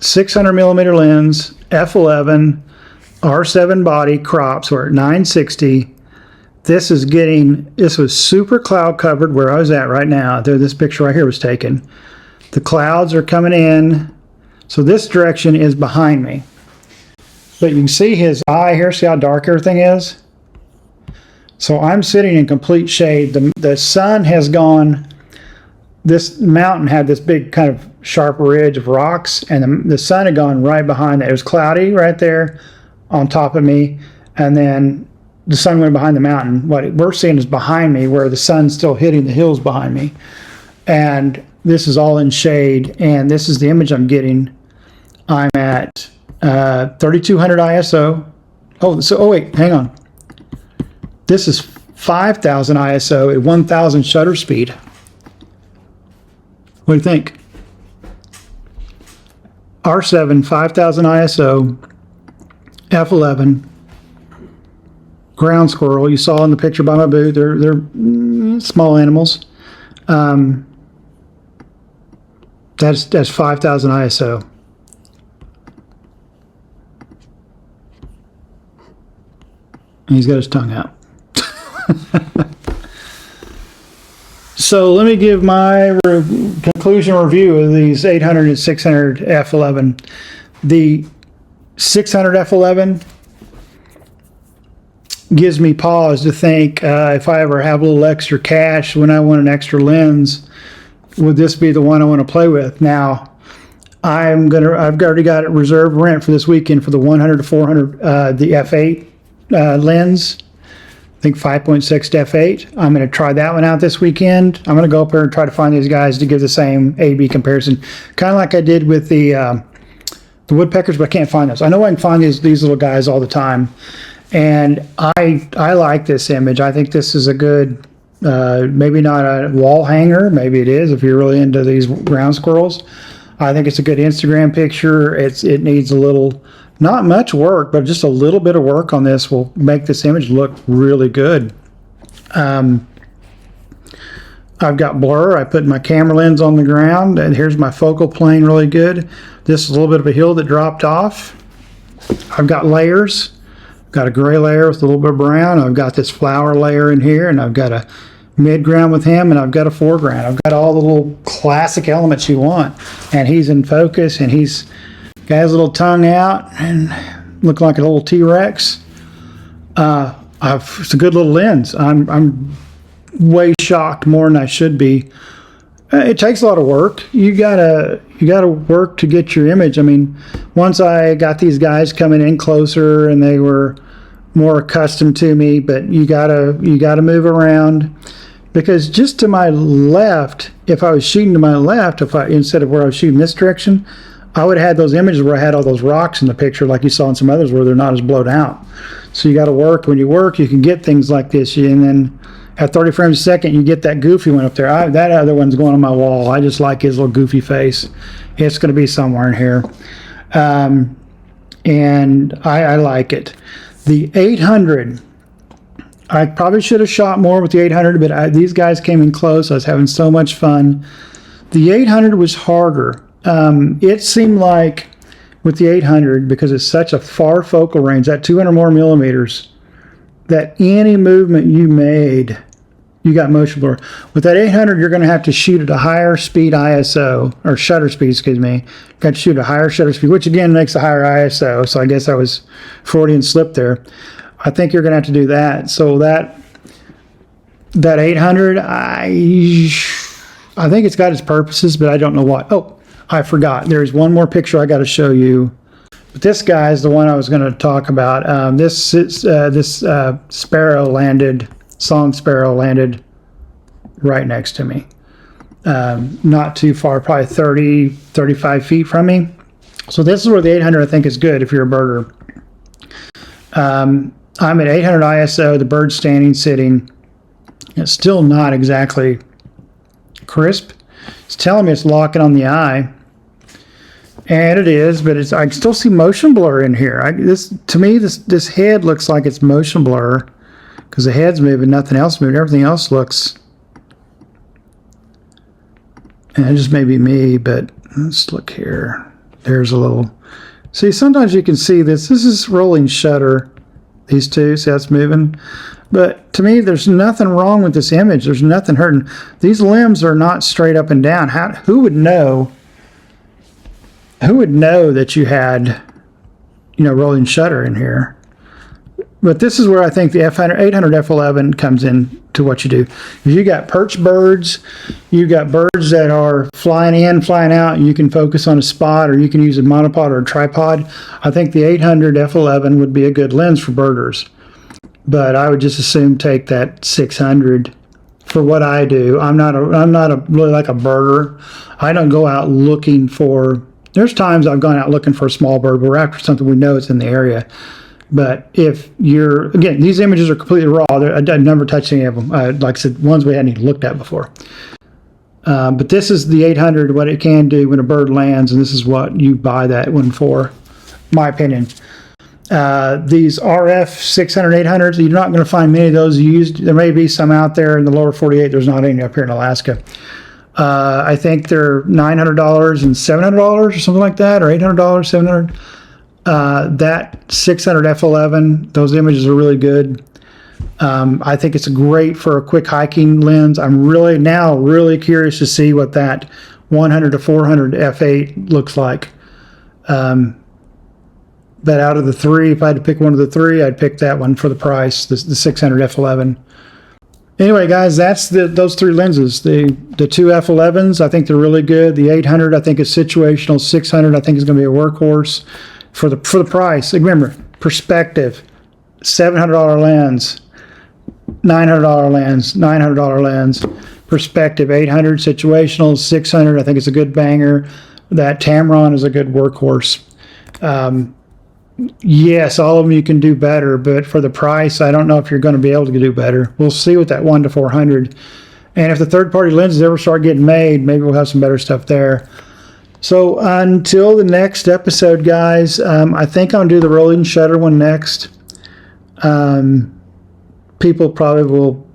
600 millimeter lens, F11, R7 body crops. We're at 960. This was super cloud covered where I was at right now. This picture right here was taken. The clouds are coming in. So this direction is behind me. But you can see his eye here. See how dark everything is? So I'm sitting in complete shade. The sun has gone. This mountain had this big kind of sharp ridge of rocks, and the sun had gone right behind that. It was cloudy right there on top of me, and then the sun went behind the mountain. What we're seeing is behind me, where the sun's still hitting the hills behind me. And this is all in shade, and this is the image I'm getting. I'm at 3200 ISO. Oh wait, hang on. This is 5000 ISO at 1000 shutter speed. What do you think? R7, 5000 ISO, F11. Ground squirrel, you saw in the picture by my boot. They're small animals. That's 5000 ISO. And he's got his tongue out. So let me give my conclusion review of these 800 and 600 F11. The 600 F11, gives me pause to think, if I ever have a little extra cash when I want an extra lens, would this be the one I want to play with? Now, I've already got it reserved rent for this weekend for the 100 to 400, the F8 lens. I think 5.6 to F8. I'm going to try that one out this weekend. I'm going to go up here and try to find these guys to give the same A/B comparison, kind of like I did with the woodpeckers, but I can't find those. I know I can find these little guys all the time, and I like this image. I think this is a good, maybe not a wall hanger, maybe it is if you're really into these ground squirrels. I think it's a good Instagram picture. It needs a little, not much work, but just a little bit of work on this will make this image look really good. I've got blur. I put my camera lens on the ground, and here's my focal plane really good. This is a little bit of a hill that dropped off. I've got layers. I've got a gray layer with a little bit of brown. I've got this flower layer in here, and I've got a mid-ground with him, and I've got a foreground. I've got all the little classic elements you want, and he's in focus, and he's got his little tongue out and looking like a little T-Rex. It's a good little lens. I'm way shocked, more than I should be. It takes a lot of work. You gotta work to get your image. I mean, once I got these guys coming in closer and they were more accustomed to me, but you gotta move around, because just to my left, if I was shooting to my left, instead of where I was shooting this direction, I would have had those images where I had all those rocks in the picture, like you saw in some others where they're not as blowed out. So you got to work. When you work, you can get things like this, and then at 30 frames a second, you get that goofy one up there. That other one's going on my wall. I just like his little goofy face. It's going to be somewhere in here, and I like it. The 800. I probably should have shot more with the 800, but these guys came in close. I was having so much fun. The 800 was harder. It seemed like with the 800, because it's such a far focal range, that 200 more millimeters, that any movement you made, you got motion blur. With that 800, you're going to have to shoot at a higher speed ISO, or shutter speed, excuse me. Got to shoot a higher shutter speed, which again makes a higher ISO. So I guess I was Freudian slip there. I think you're going to have to do that. So that 800, I think it's got its purposes, but I don't know what. Oh, I forgot. There's one more picture I got to show you. But this guy is the one I was going to talk about. This sparrow landed, song sparrow landed right next to me. Not too far, probably 30, 35 feet from me. So this is where the 800 I think is good if you're a birder. I'm at 800 ISO, the bird's standing, sitting. It's still not exactly crisp. It's telling me it's locking on the eye. And it is, but I can still see motion blur in here. To me, this head looks like it's motion blur because the head's moving, nothing else moving. Everything else looks, and it just may be me, but let's look here. There's a little, see, sometimes you can see this. This is rolling shutter. These two, see that's moving. But to me, there's nothing wrong with this image. There's nothing hurting. These limbs are not straight up and down. Who would know? Who would know that you had, rolling shutter in here? But this is where I think the 800 F11 comes in to what you do. If you got perch birds, you got birds that are flying in, flying out, and you can focus on a spot, or you can use a monopod or a tripod. I think the 800 F11 would be a good lens for birders. But I would just assume take that 600 for what I do. I'm not really like a birder. I don't go out looking for. There's times I've gone out looking for a small bird, but we're after something we know it's in the area. But if you're, again, these images are completely raw. I've never touched any of them. Like I said, ones we hadn't even looked at before. But this is the 800, what it can do when a bird lands, and this is what you buy that one for, my opinion. These RF 600, 800s, you're not going to find many of those used. There may be some out there in the lower 48. There's not any up here in Alaska. I think they're $900 and $700 or something like that, or $800, $700. That 600 F11, those images are really good. I think it's great for a quick hiking lens. I'm really curious to see what that 100 to 400 F8 looks like. But out of the three, if I had to pick one of the three, I'd pick that one for the price, the 600 F11. Anyway, guys, that's those three lenses. The two F11s, I think they're really good. The 800, I think is situational. 600, I think is going to be a workhorse for the price. Remember, perspective, $700 lens, $900 lens, $900 lens. Perspective, 800 situational, 600, I think it's a good banger. That Tamron is a good workhorse. Yes, all of them you can do better, but for the price, I don't know if you're going to be able to do better. We'll see with that 1 to 400. And if the third-party lenses ever start getting made, maybe we'll have some better stuff there. So until the next episode, guys, I think I'll do the rolling shutter one next. People probably will.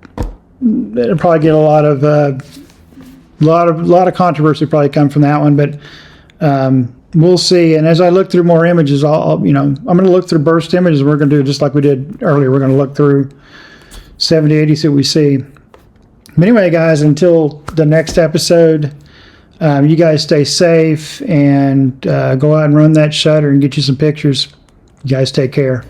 It'll probably get a lot of controversy probably come from that one, but. We'll see. And as I look through more images, I'm going to look through burst images. We're going to do just like we did earlier. We're going to look through 70, 80, see what we see. But anyway, guys, until the next episode, you guys stay safe and go out and run that shutter and get you some pictures. You guys take care.